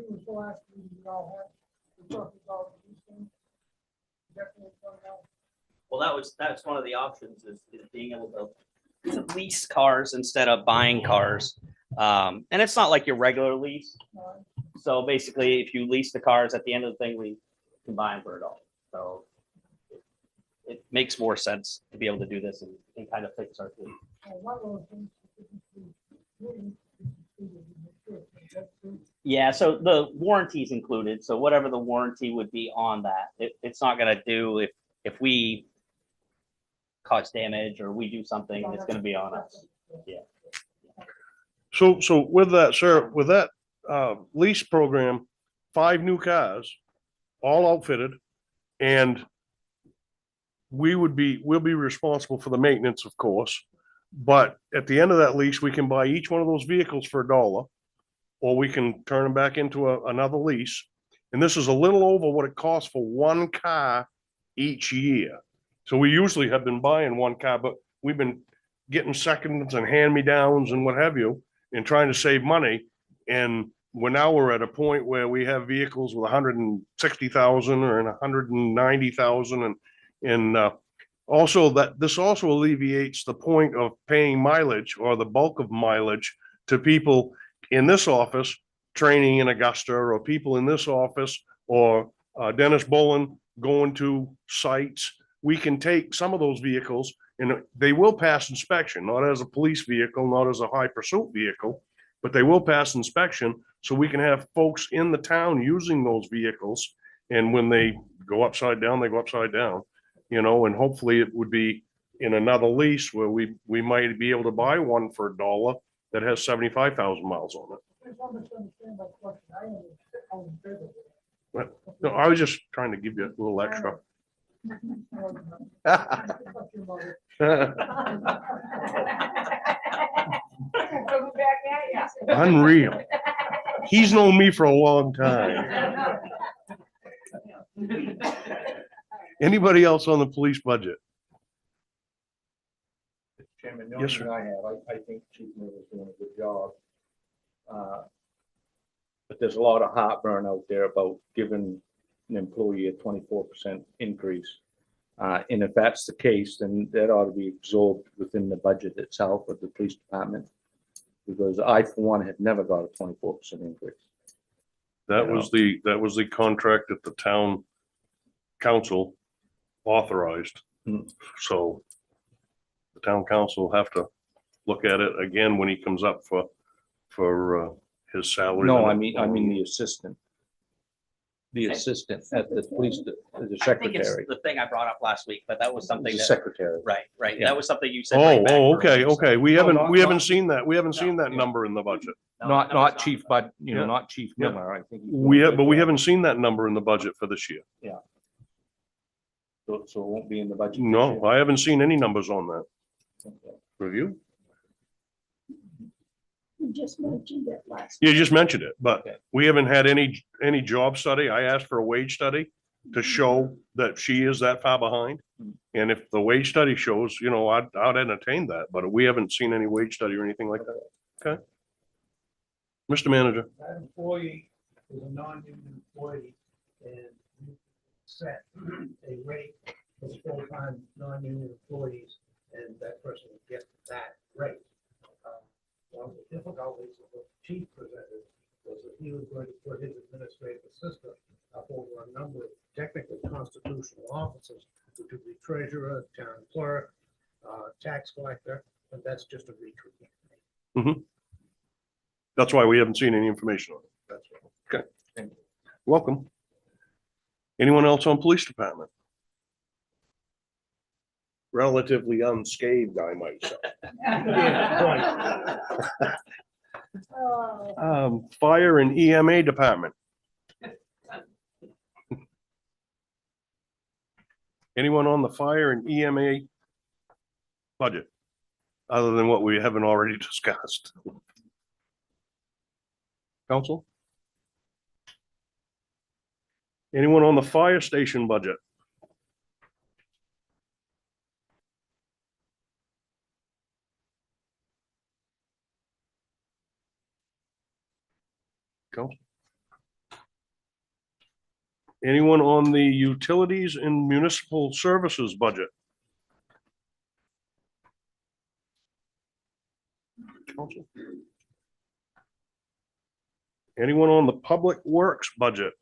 Well, that's one of the options is being able to lease cars instead of buying cars. And it's not like your regular lease. So basically, if you lease the cars at the end of the thing, we can buy them for $1. So it makes more sense to be able to do this and kind of fix our fleet. Yeah, so the warranty is included. So whatever the warranty would be on that, it's not gonna do if we cause damage or we do something, it's gonna be on us. Yeah. So with that, sir, with that lease program, 5 new cars, all outfitted, and we'll be responsible for the maintenance, of course. But at the end of that lease, we can buy each one of those vehicles for $1, or we can turn them back into another lease. And this is a little over what it costs for one car each year. So we usually have been buying one car, but we've been getting seconds and hand-me-downs and what have you, and trying to save money. And we're at a point where we have vehicles with 160,000 or 190,000, and also that this also alleviates the point of paying mileage or the bulk of mileage to people in this office training in Augusta, or people in this office, or Dennis Bolin going to sites. We can take some of those vehicles and they will pass inspection, not as a police vehicle, not as a high pursuit vehicle, but they will pass inspection. So we can have folks in the town using those vehicles. And when they go upside down, they go upside down, you know, and hopefully it would be in another lease where we might be able to buy one for $1 that has 75,000 miles on it. No, I was just trying to give you a little extra. Unreal. He's known me for a long time. Anybody else on the police budget? Chairman, the Yes, only sir. thing I have, I think Chief Miller's doing a good job. But there's a lot of heartburn out there about giving an employee a 24% increase. And if that's the case, then that ought to be absorbed within the budget itself of the police department. Because I, for one, have never got a 24% increase. That was the contract that the town council authorized. So the town council will have to look at it again when he comes up for his salary. No, I mean the assistant. The assistant at the police, the I think it's secretary, the thing I brought up last week, but that was something the that, secretary. right. Yeah. That was something you said. bring back Okay, earlier, so- okay. We No, haven't not- seen that. We haven't seen that yeah. number in the budget. No, Not that was chief, but Yeah. not Chief Yeah. Miller, I think. he's We doing a have, but good we job. haven't seen that number in the budget for this year. So it won't be in the budget. this No, year? I haven't seen any numbers on that. Okay. Review? You just mentioned it last. You just mentioned it, but Okay. we haven't had any job study. I asked for a wage study to show that she is that far behind. And if the wage study shows, you know, I'd entertain that, but we haven't seen any wage study or anything like that. Okay. Mr. Manager, That employee is a non-union employee and you set a rate for full-time non-union employees and that person will get that rate. One of the difficulties of what the chief presented was that he was going to put his administrative assistant up over a number of technically constitutional offices, which would be treasurer, town clerk, tax collector, but that's just a retreat. that's why we haven't seen any information on it. That's right. Okay. Welcome. Anyone else on police department? Relatively unscathed, I might say. Fire and EMA department. Anyone on the fire and EMA budget, other than what we haven't already discussed? Council? Anyone on the fire station budget? Council? Anyone on the utilities and municipal services budget? Council? Anyone on the public works budget?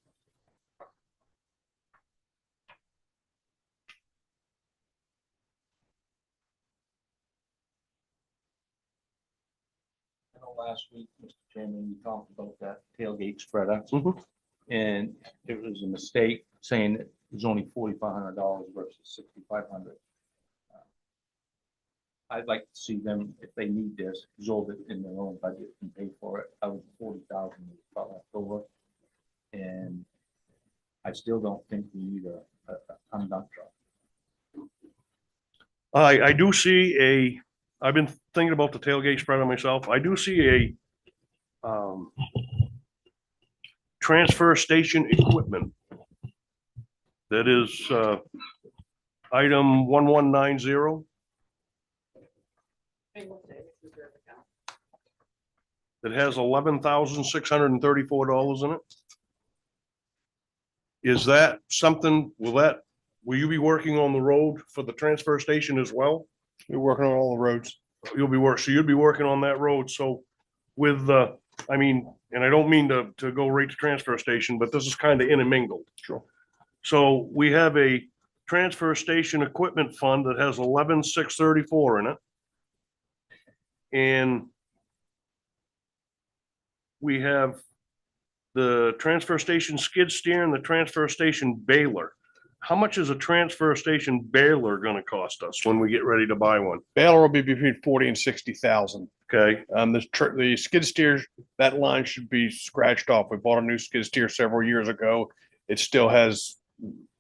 I know last week, Mr. Chairman, you talked about that tailgate spreader. Mhm. And it was a mistake saying it was only $4,500 versus $6,500. I'd like to see them, if they need this, absorb it in their own budget and pay for it. I was 40,000 left over. And I still don't think we need a dump truck. I do see I've been thinking about the tailgate spreader myself. I do see a transfer station equipment that is item 1190 that has $11,634 in it. Is that something, will you be working on the road for the transfer station as well? We're working on all the roads. So you'd be working on that road. So with the, I mean, and I don't mean to go right to transfer station, but this is kind of intermingled. Sure. So we have a transfer station equipment fund that has 11,634 in it. And we have the transfer station skid steer and the transfer station baler. How much is a transfer station baler gonna cost us when we get ready to buy one? Baler will be between 40 and 60,000. Okay, The skid steers, that line should be scratched off. We bought a new skid steer several years ago. It still has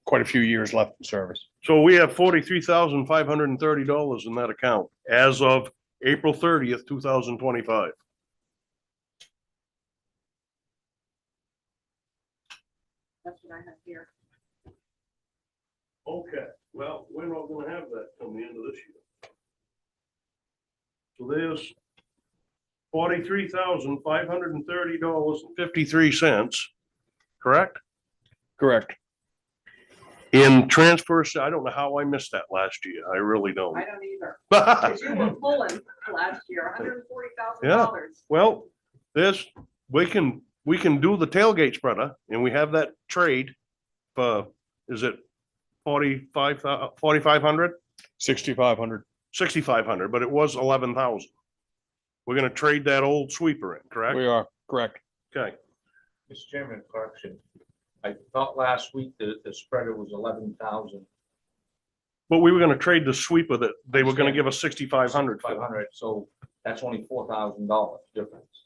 quite a few years left in service. so we have $43,530 in that account as of April 30th, 2025. That's what I have here. Okay, well, we're not gonna have that till the end of this year. So there's $43,530.53, correct? Correct. In transfers, I don't know how I missed that last year. I really don't. I don't either. Because you were pulling last year, $140,000. Well, we can do the tailgate spreader and we have that trade for, is it 4,500? 6,500. 6,500, but it was 11,000. We're gonna trade that old sweeper in, correct? We are, correct. Okay, Mr. Chairman, correction. I thought last week the spreader was 11,000. but we were gonna trade the sweeper that they were gonna give us 6,500 for. 500, so that's only $4,000 difference.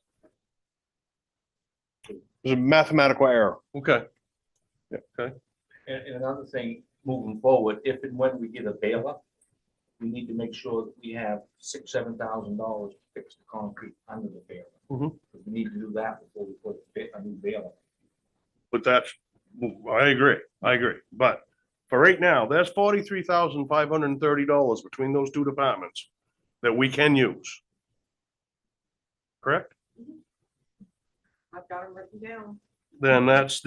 There's a mathematical error. Okay. And another thing, moving forward, if and when we get a baler, we need to make sure that we have $6,000-7,000 to fix the concrete under the baler. Mhm. We need to do that before we put a new baler. But that's, I agree. But for right now, that's $43,530 between those two departments that we can use. Correct? I've got them written down. Then that's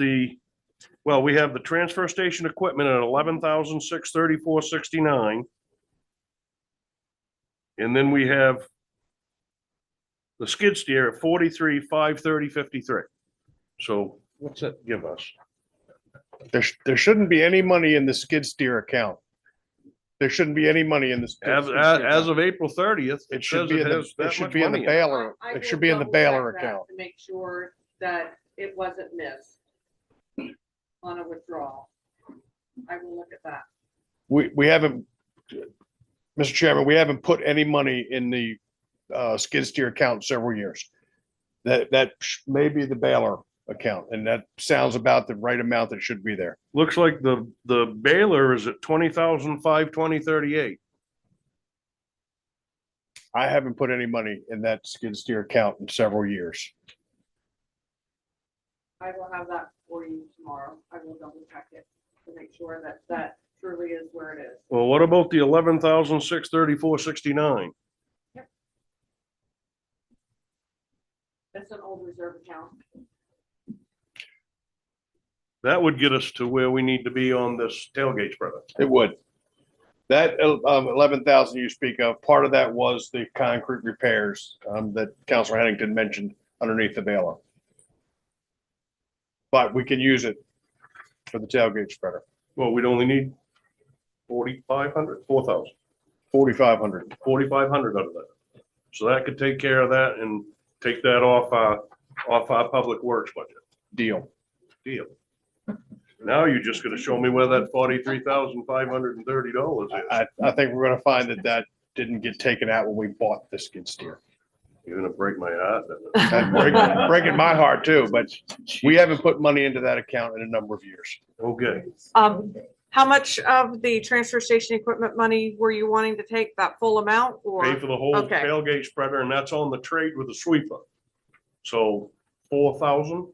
well, we have the transfer station equipment at 11,634.69. And then we have the skid steer at 43,530.53. So what's that give us? There shouldn't be any money in the skid steer account. There shouldn't be any money in this. As of April 30th, It should be in the, it should be in the money baler. I It will should be in the double check baler that account. To make sure that it wasn't missed on a withdrawal. I will look at that. We haven't, Mr. Chairman, we haven't put any money in the skid steer account in several years. That may be the baler account, and that sounds about the right amount that should be there. Looks like the baler is at 20,520.38. I haven't put any money in that skid steer account in several years. I will have that for you tomorrow. I will double check it to make sure that that truly is where it is. Well, what about the 11,634.69? That's an old reserve account. That would get us to where we need to be on this tailgate spreader. It would. That 11,000 you speak of, part of that was the concrete repairs that Councilor Henningsen mentioned underneath the baler. But we can use it for the tailgate spreader. Well, we'd only need 4,500, 4,000, 4,500. 4,500 out of that. So that could take care of that and take that off our public works budget. Deal. Now you're just gonna show me where that $43,530 is. I think we're gonna find that didn't get taken out when we bought the skid steer. You're gonna break my heart. That's breaking my heart too, but we haven't put money into that account in a number of years. Okay. How much of the transfer station equipment money were you wanting to take, that full amount or? Pay for the whole Okay. tailgate spreader, and that's on the trade with the sweeper. So 4,000,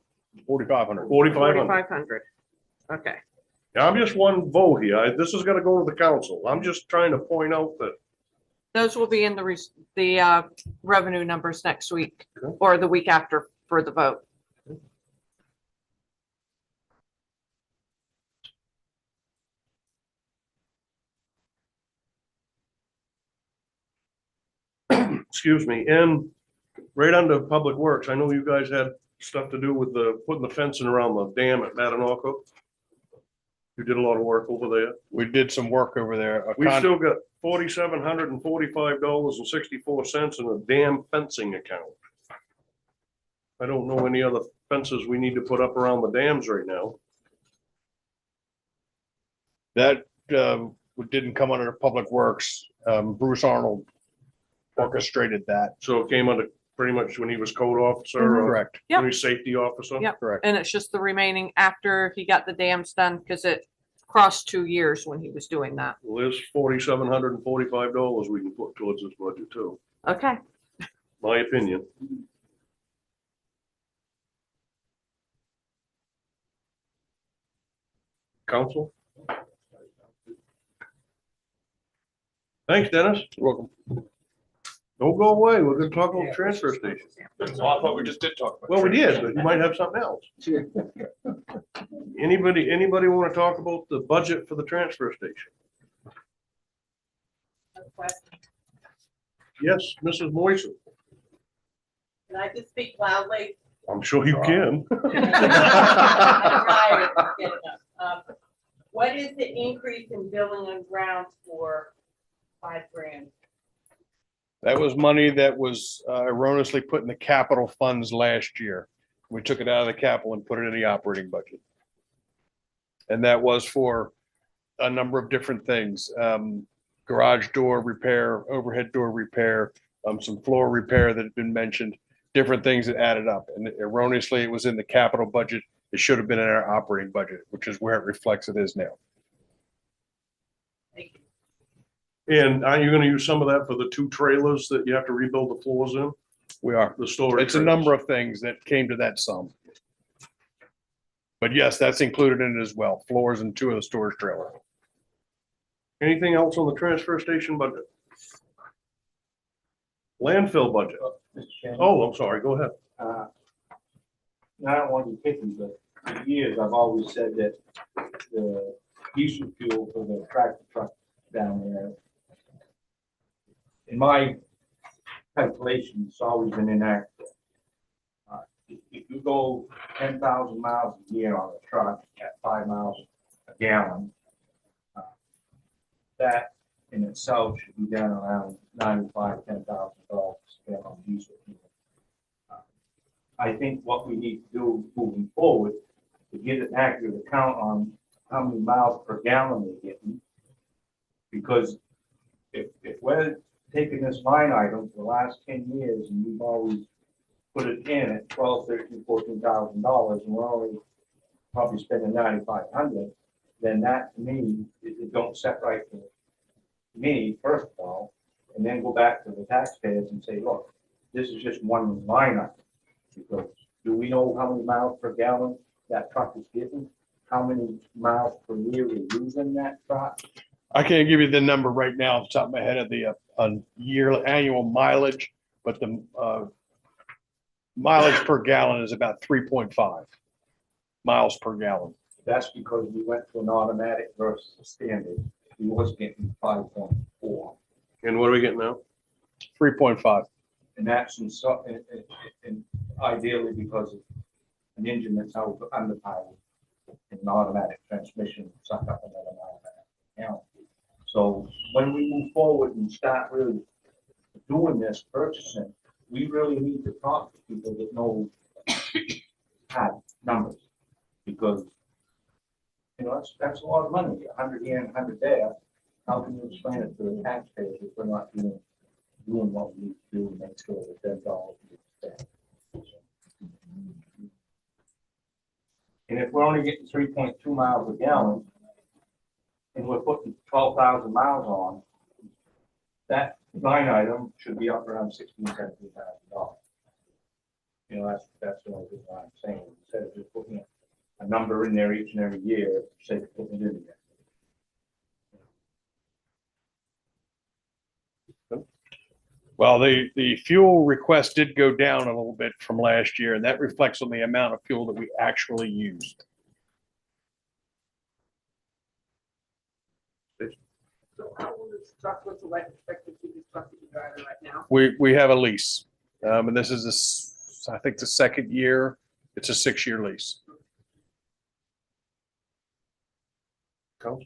4,500. 4,500. 4,500. Okay. Now, I'm just one vote here. This is gonna go to the council. I'm just trying to point out that Those will be in the revenue numbers next week Okay. or the week after for the vote. excuse me, and right under Public Works, I know you guys had stuff to do with the, putting the fencing around the dam at Mattinoco. You did a lot of work over there. We did some work over there. A We con- still got $4,745.64 in a dam fencing account. I don't know any other fences we need to put up around the dams right now. That didn't come under Public Works. Bruce Arnold orchestrated that. So it came under pretty much when he was code officer or Correct. Yep. when he's safety officer. Yep. Correct. And it's just the remaining after he got the dams done because it crossed 2 years when he was doing that. Well, there's $4,745 we can put towards this budget too, Okay. my opinion. Council? Thanks, Dennis. You're welcome. Don't go away. We're gonna talk about the transfer station. I thought we just did talk about. Well, we did, but you might have something else. Anybody want to talk about the budget for the transfer station? Yes, Mrs. Moisen. Can I just speak loudly? I'm sure you can. What is the increase in building and grounds for $5,000? That was money that was erroneously put in the capital funds last year. We took it out of the capital and put it in the operating budget. And that was for a number of different things. Garage door repair, overhead door repair, some floor repair that had been mentioned, different things that added up. And erroneously, it was in the capital budget. It should have been in our operating budget, which is where it reflects it is now. And are you gonna use some of that for the 2 trailers that you have to rebuild the floors in? We are. The storage. It's a number of things that came to that sum. But yes, that's included in it as well. Floors and 2 of the storage trailer. Anything else on the transfer station budget? Landfill budget. Oh, I'm sorry. Go ahead. I don't want to be picky, but for years, I've always said that the diesel fuel for the tractor truck down there, in my calculation, it's always been inaccurate. If you go 10,000 miles a year on a truck at 5 miles a gallon, that in itself should be down around $10,000 to spend on diesel fuel. I think what we need to do moving forward to get an accurate account on how many miles per gallon they're getting. Because if we're taking this line item for the last 10 years and we've always put it in at $12,000, $13,000, $14,000 and we're only probably spending $9,500, then that to me, it don't set right for me, first of all, and then go back to the taxpayers and say, look, this is just one line item. Because do we know how many miles per gallon that truck is getting? How many miles per year we're using that truck? I can't give you the number right now off the top of my head of the annual mileage, but the mileage per gallon is about 3.5 miles per gallon. That's because we went to an automatic versus a standard. We was getting 5.4. And what are we getting now? 3.5. And that's and ideally because of an engine that's out underpowered, an automatic transmission suck up another automatic account. So when we move forward and start really doing this purchasing, we really need to talk to people that know hard numbers. Because, you know, that's a lot of money, 100 here and 100 there. How can you explain it to the taxpayers if we're not doing what we need to do to make sure that their dollars get spent? And if we're only getting 3.2 miles a gallon, and we're putting 12,000 miles on, that line item should be up around $16,000-17,000. You know, that's the only thing I'm saying, instead of just putting a number in there each and every year, say, putting it in there. Well, the fuel request did go down a little bit from last year, and that reflects on the amount of fuel that we actually used. So how old is the truck? What's the life expectancy of this truck that you're driving right now? We have a lease, and this is I think the second year. It's a 6-year lease. Council?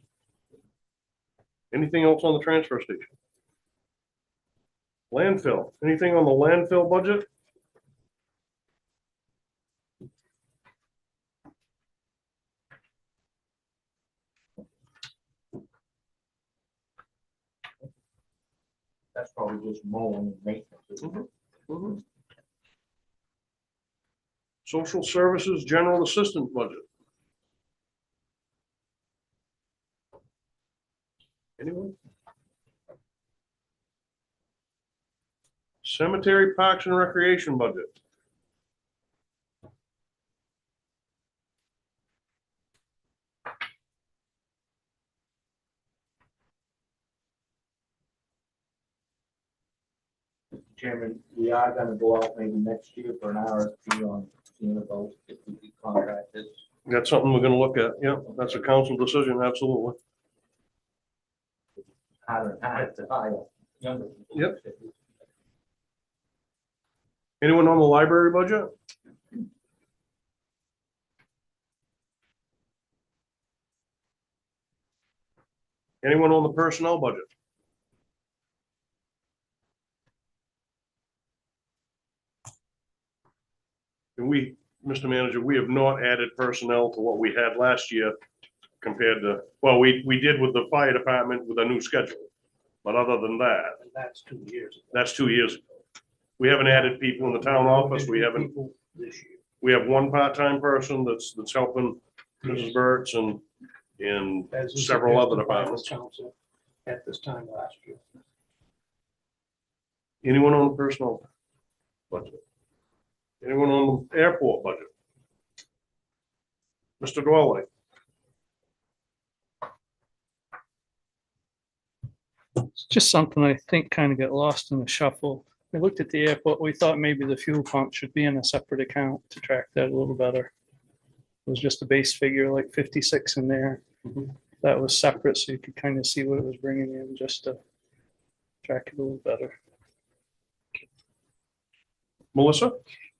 Anything else on the transfer station? Landfill, anything on the landfill budget? That's probably just mowing and maintenance. isn't it? Social services, general assistant budget. Anyone? Cemetery, parks and recreation budget. Chairman, we are gonna go out maybe next year for an RFP on seeing about if we could contract this. That's something we're gonna look at. Yeah, that's a council decision, absolutely. Harder and harder to hire younger people. Yep. Anyone on the library budget? Anyone on the personnel budget? And we, Mr. Manager, we have not added personnel to what we had last year compared to, well, we did with the fire department with a new schedule. But other than that, And that's 2 years. that's 2 years ago. We haven't added people in the town office. We haven't, People This year. we have one part-time person that's helping Mrs. Burt's and As is several other suggested by the departments. council At this time last year. Anyone on the personnel budget? Anyone on the airport budget? Mr. Dwelly? It's just something I think kind of got lost in the shuffle. We looked at the airport, we thought maybe the fuel pump should be in a separate account to track that a little better. It was just a base figure like 56 in there. That was separate, so you could kind of see what it was bringing in, just to track it a little better. Melissa?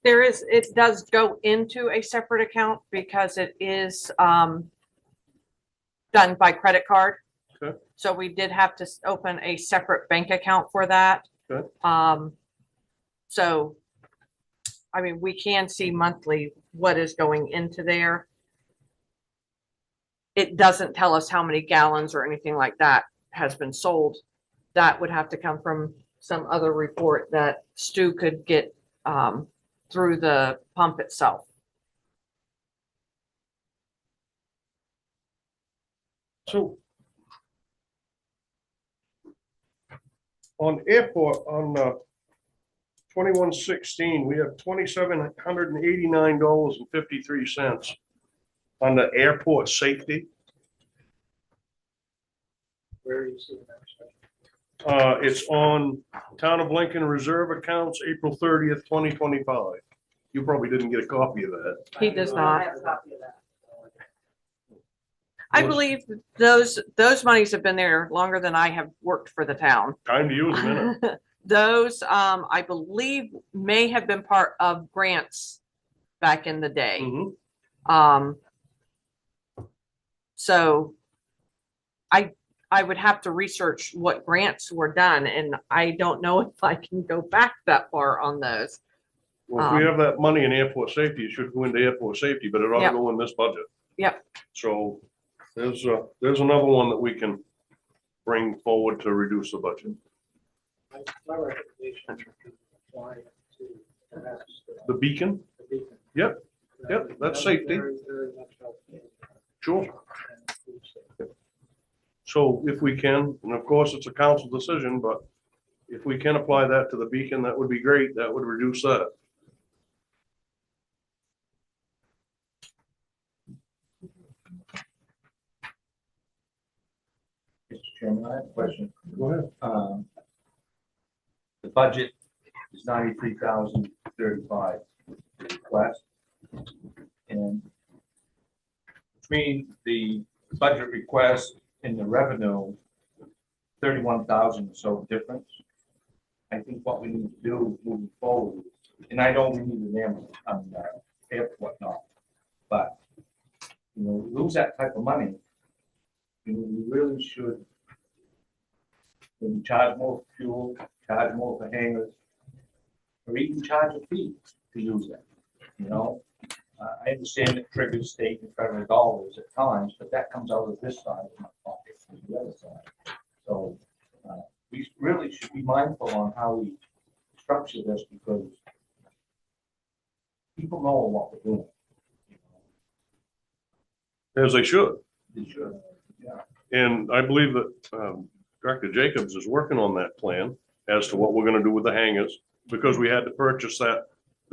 It does go into a separate account because it is done by credit card. Okay. So we did have to open a separate bank account for that. Okay. So, I mean, we can see monthly what is going into there. It doesn't tell us how many gallons or anything like that has been sold. That would have to come from some other report that Stu could get through the pump itself. So on airport, on 2116, we have $2,789.53 on the airport safety. Where are you seeing that? It's on Town of Lincoln Reserve accounts, April 30th, 2025. You probably didn't get a copy of that. He does I not. have a copy of that. I believe those monies have been there longer than I have worked for the town. Time to use a minute. Those, I believe, may have been part of grants back in the day. Mhm. So I would have to research what grants were done, and I don't know if I can go back that far on those. Well, if we have that money in airport safety, it should go into airport safety, but it ought to Yep. go in this budget. Yep. So there's another one that we can bring forward to reduce the budget. My recommendation is to apply to perhaps The beacon, the beacon. Yep, that's That would safety. very, very much help. Sure. So if we can, and of course, it's a council decision, but if we can apply that to the beacon, that would be great. That would reduce that. Mr. Chairman, I have a question. Go ahead. The budget is 93,035 request. And between the budget request and the revenue, 31,000 or so difference. I think what we need to do moving forward, and I don't need an ambulance on the airport, not, but lose that type of money, we really should maybe charge more for fuel, charge more for hangars, or even charge a fee to use that. I understand it triggers state and federal dollars at times, but that comes out of this side of my pocket, from the other side. So we really should be mindful on how we structure this, because people know what we're doing. As they should. They should. Yeah. And I believe that Director Jacobs is working on that plan as to what we're gonna do with the hangars, because we had to purchase the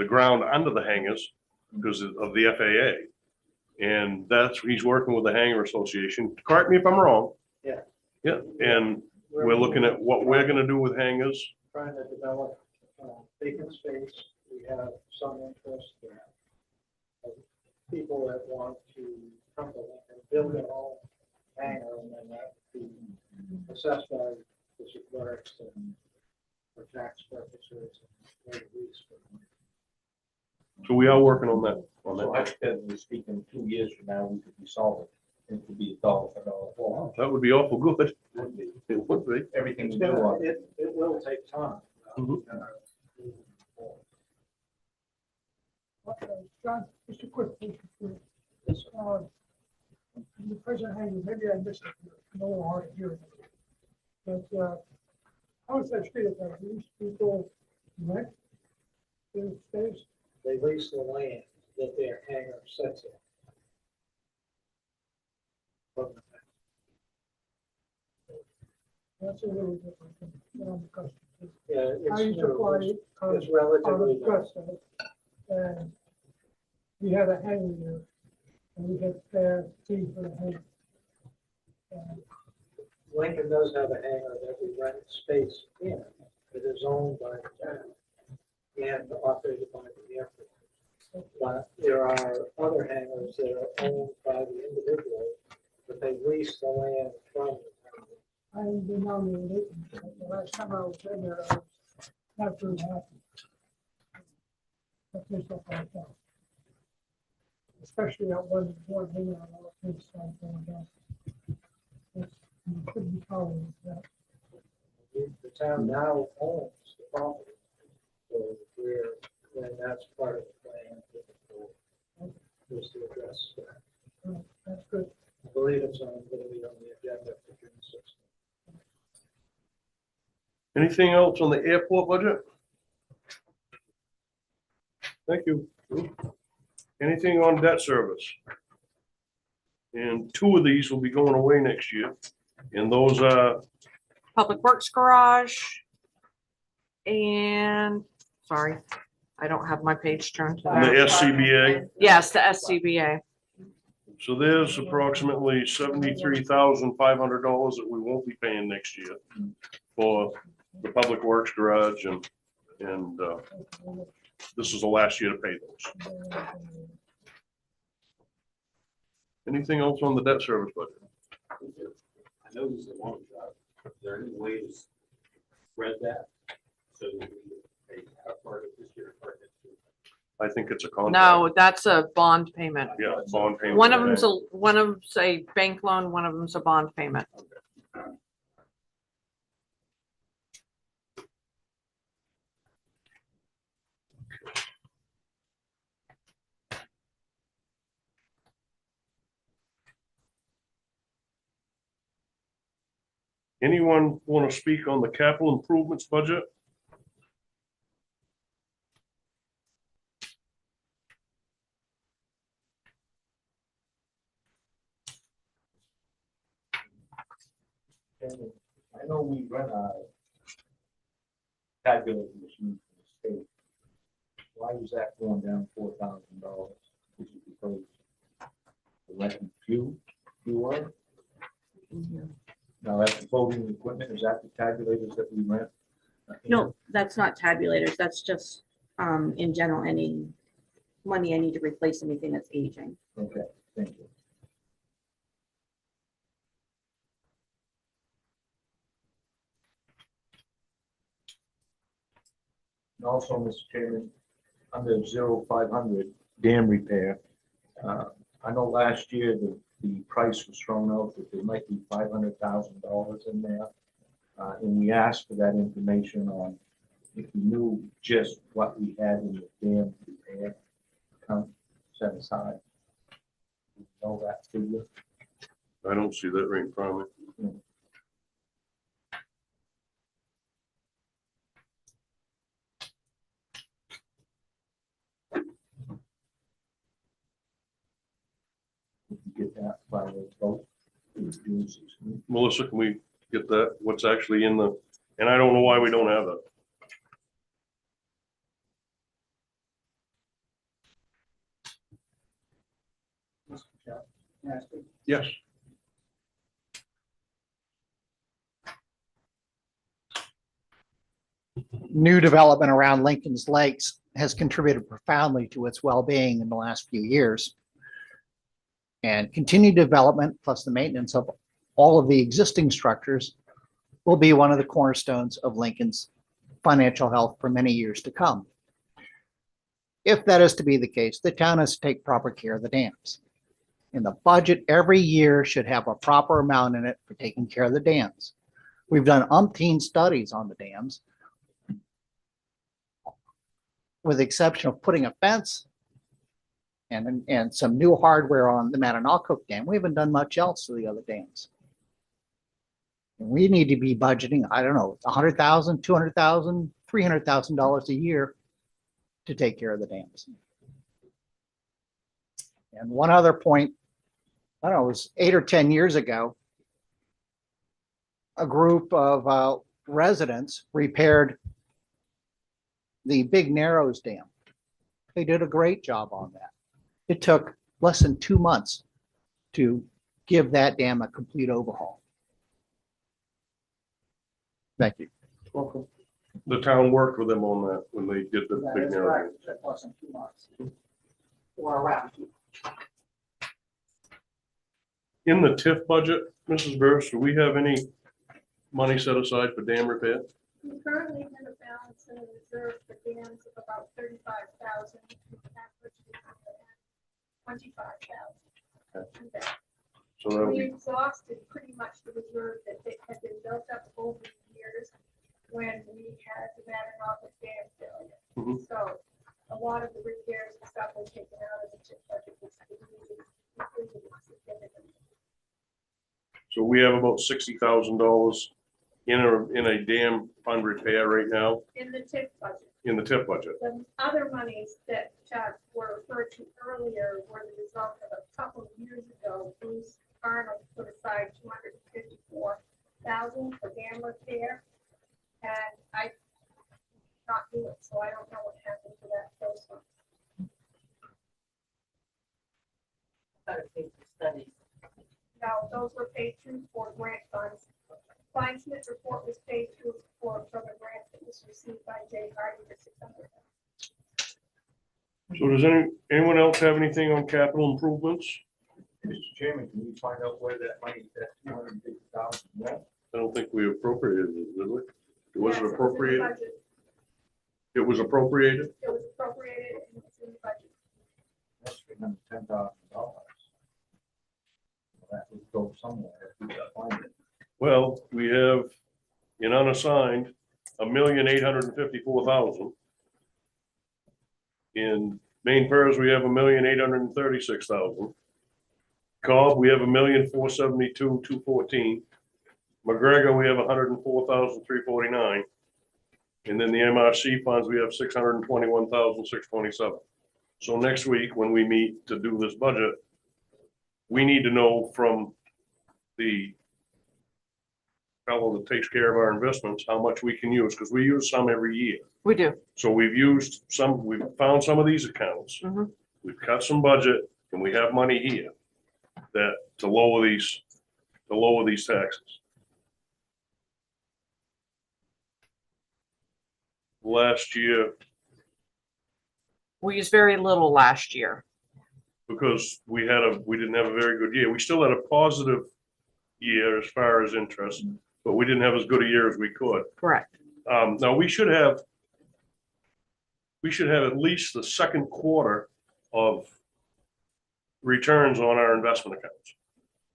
ground under the hangars because of the FAA. And he's working with the Hangar Association. Correct me if I'm wrong. Yeah. Yeah, and we're looking at what we're gonna do with hangars. Trying to develop vacant space. We have some interest there. People that want to come to and build their own hangar, and then that would be assessed by the clerks and for tax purposes and lease. So we are working on that. So hypothetically speaking, 2 years from now, we could be solvent. It could be $1 for $1. That would be awful good. Would be. It would be. Everything we do on it. It will take time. Mhm. John, just a quick question. The President Hagan, maybe I missed it, no hard to hear. But how is that street about? These people rent their space? They lease the land that their hangar sits in. That's a little different than on the custom. Yeah, I used to fly it's relatively. out of Augusta, and we had a hangar there, and we had fair fee for the hangar. Lincoln does have a hangar that we rent space in. It is owned by the town and operated by the airport. But there are other hangars that are owned by the individual, but they lease the land from the town. I haven't been on there lately. The last time I was in there, I was not very happy. But there's stuff like that. Especially out one hangar, a lot of things start going down. You couldn't be tolerated that. The town now owns the property. So then that's part of the plan. Is to address that. That's good. I believe it's going to be on the agenda for June 6th. Anything else on the airport budget? Thank you. Anything on debt service? And 2 of these will be going away next year. And those are, Public Works Garage. And, sorry, I don't have my page turned to the that. SCBA. Yes, the SCBA. So there's approximately $73,500 that we won't be paying next year for the Public Works Garage, and this is the last year to pay those. Anything else on the debt service budget? I know this is a long job. Is there any way to spread that? So that we pay half part of this year, part next year? I think it's a contract. No, that's a bond payment. Yeah, bond payment. One of them's a bank loan, one of them's a bond payment. Anyone want to speak on the capital improvements budget? Chairman, I know we run a tabulating machine for the state. Why is that going down $4,000? Is it because the record fewer? Now, that's the voting equipment, is that the tabulators that we rent? No, that's not tabulators. That's just, in general, any money I need to replace anything that's aging. Okay, thank you. And also, Mr. Chairman, under 0500 dam repair, I know last year the price was thrown out that there might be $500,000 in there. And we asked for that information on if we knew just what we had in the dam repair account set aside. You know that figure? I don't see that right in front of me. We can get that by the vote. June 16th. Melissa, can we get that? What's actually in the, and I don't know why we don't have that. Yes. New development around Lincoln's Lakes has contributed profoundly to its well-being in the last few years. And continued development plus the maintenance of all of the existing structures will be one of the cornerstones of Lincoln's financial health for many years to come. If that is to be the case, the town has to take proper care of the dams. And the budget every year should have a proper amount in it for taking care of the dams. We've done umpteen studies on the dams. With the exception of putting a fence and some new hardware on the Mananocook Dam, we haven't done much else to the other dams. And we need to be budgeting, I don't know, $100,000, $200,000, $300,000 a year to take care of the dams. And one other point, I don't know, it was 8 or 10 years ago, a group of residents repaired the Big Narrows Dam. They did a great job on that. It took less than 2 months to give that dam a complete overhaul. Thank you. Welcome. The town worked with them on that when they did the big narrow. That wasn't 2 months. Or around. In the TIF budget, Mrs. Burris, do we have any money set aside for dam repair? We currently have a balance in the reserve for dams of about 35,000. $25,000. So that'll We be, exhausted pretty much the reserve that had been built up over the years when we had the Mananocook Dam failure. Mhm. So a lot of the repairs and stuff was taken out of the TIF budget. so we have about $60,000 in a dam fund repair right now In the TIF budget. in the TIF budget. The other monies that were referred to earlier were the result of a couple of years ago, Bruce Arnold put aside $254,000 for dam repair. And I did not do it, so I don't know what happened to that first one. No, those were paid through for grant funds. Klein Smith report was paid through from a grant that was received by Jay Hardy for $600. So does anyone else have anything on capital improvements? Mr. Chairman, can you find out where that money, that 250,000 went? I don't think we appropriated it, did we? Was Yes, it was it in the appropriated? budget. It was appropriated? It was appropriated and it was in the budget. That's $10,000. That would go somewhere if we could find it. Well, we have in unassigned, $1,854,000. In main pairs, we have $1,836,000. Cobb, we have $1,472,214. McGregor, we have $104,349. And then the MRC funds, we have $621,627. So next week, when we meet to do this budget, we need to know from the fellow that takes care of our investments, how much we can use, because we use some every year. We do. So we've used some, we've found some of these accounts. Mhm. We've cut some budget and we have money here that to lower these taxes. Last year, We used very little last year. because we didn't have a very good year. We still had a positive year as far as interest, but we didn't have as good a year as we could. Correct. Now, we should have at least the second quarter of returns on our investment accounts.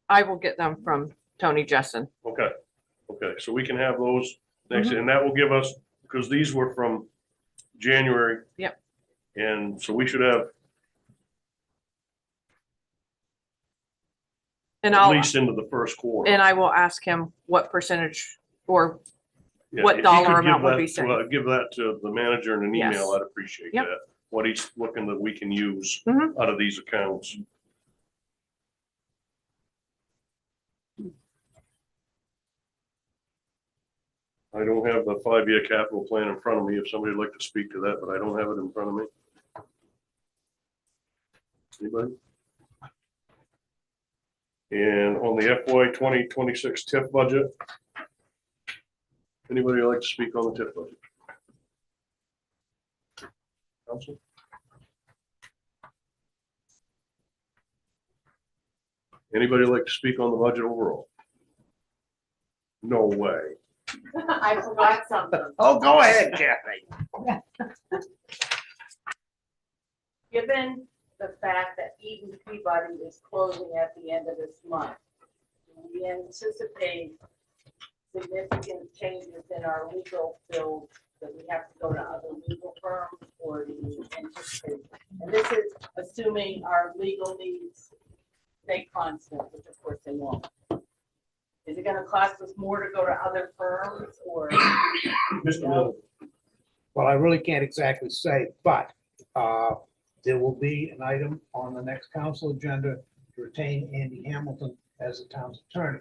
I will get them from Tony Jessen. Okay, so we can have those next, and that will give us, because these were from January. Yep. And so we should have And at I'll, least into the first quarter. and I will ask him what percentage or Yeah, what if you dollar could give amount would that be to, safe. give that to the manager in an Yes. email, I'd appreciate Yep. that. What he's looking that we can use Mhm. out of these accounts. I don't have the 5-year capital plan in front of me, if somebody would like to speak to that, but I don't have it in front of me. Anybody? And on the FY 2026 TIF budget, anybody like to speak on the TIF budget? Council? Anybody like to speak on the budget overall? No way. I forgot something. Oh, go ahead, Kathy. Given the fact that Eden Peabody is closing at the end of this month, we anticipate significant changes in our legal bills that we have to go to other legal firms, or do you anticipate? And this is assuming our legal needs stay constant, which of course they won't. Is it gonna cost us more to go to other firms, or? Mr. Miller. Well, I really can't exactly say, but there will be an item on the next council agenda to retain Andy Hamilton as the town's attorney.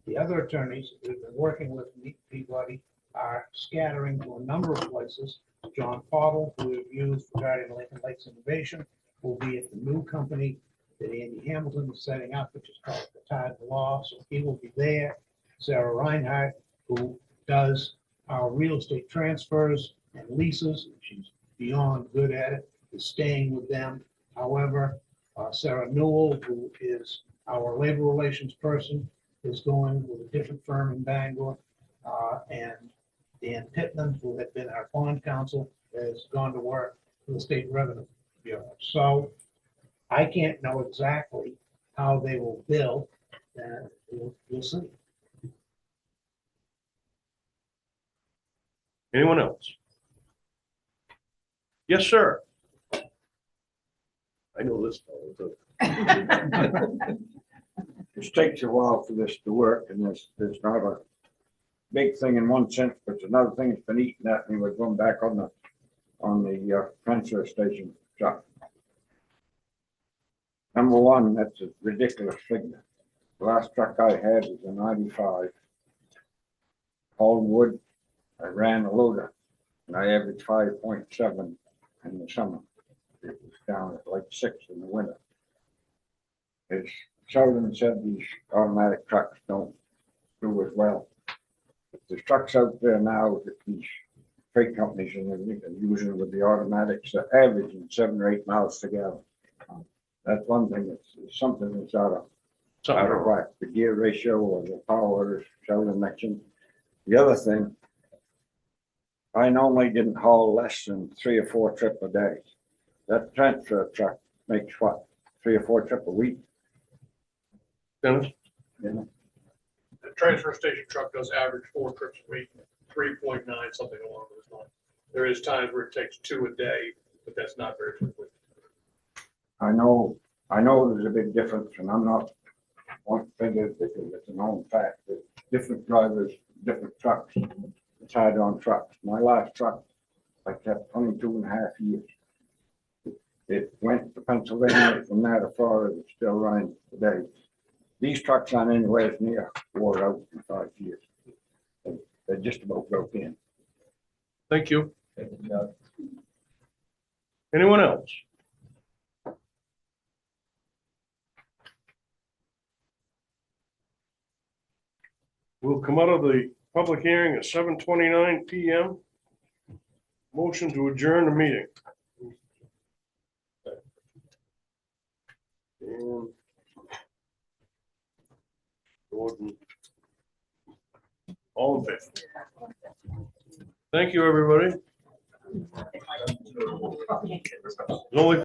The other attorneys who've been working with Peabody are scattering to a number of places. John Pottle, who we've used regarding Lincoln Lakes Innovation, will be at the new company that Andy Hamilton is setting up, which is called the Tide Law, so he will be there. Sarah Reinhardt, who does our real estate transfers and leases, she's beyond good at it, is staying with them. However, Sarah Newell, who is our labor relations person, is going with a different firm in Bangor. And Dan Pittman, who had been our bond counsel, has gone to work for the State Revenue Bureau. So I can't know exactly how they will bill, and we'll see. Anyone else? Yes, sir. I know this fellow, too. It takes a while for this to work, and there's not a big thing in one sense, but it's another thing that's been eating at me. We're going back on the transfer station truck. Number one, that's a ridiculous figure. The last truck I had was a 95. Hauled wood. I ran a loader, and I averaged 5.7 in the summer. It was down at like 6 in the winter. As Sheldon said, these automatic trucks don't do as well. But there's trucks out there now that these freight companies and everything are using with the automatics that averaging 7 or 8 miles to gallon. That's one thing that's something that's out of whack. The gear ratio or the power, as Sheldon mentioned. The other thing, I normally didn't haul less than 3 or 4 trips a day. That transfer truck makes what, 3 or 4 trips a week? Dennis? Yeah. The transfer station truck does average 4 trips a week, 3.9, something along those lines. There is times where it takes 2 a day, but that's not very frequent. I know there's a big difference, and I'm not one thing is because it's a known fact that different drivers, different trucks, tied on trucks. My last truck, I kept 22 and a half years. It went to Pennsylvania from there to Florida, it's still running today. These trucks aren't anywhere near wore out in 5 years. that just about broke in. Thank you. Anyone else? We'll come out of the public hearing at 7:29 PM. Motion to adjourn the meeting. And Gordon. All in favor? Thank you, everybody. There's only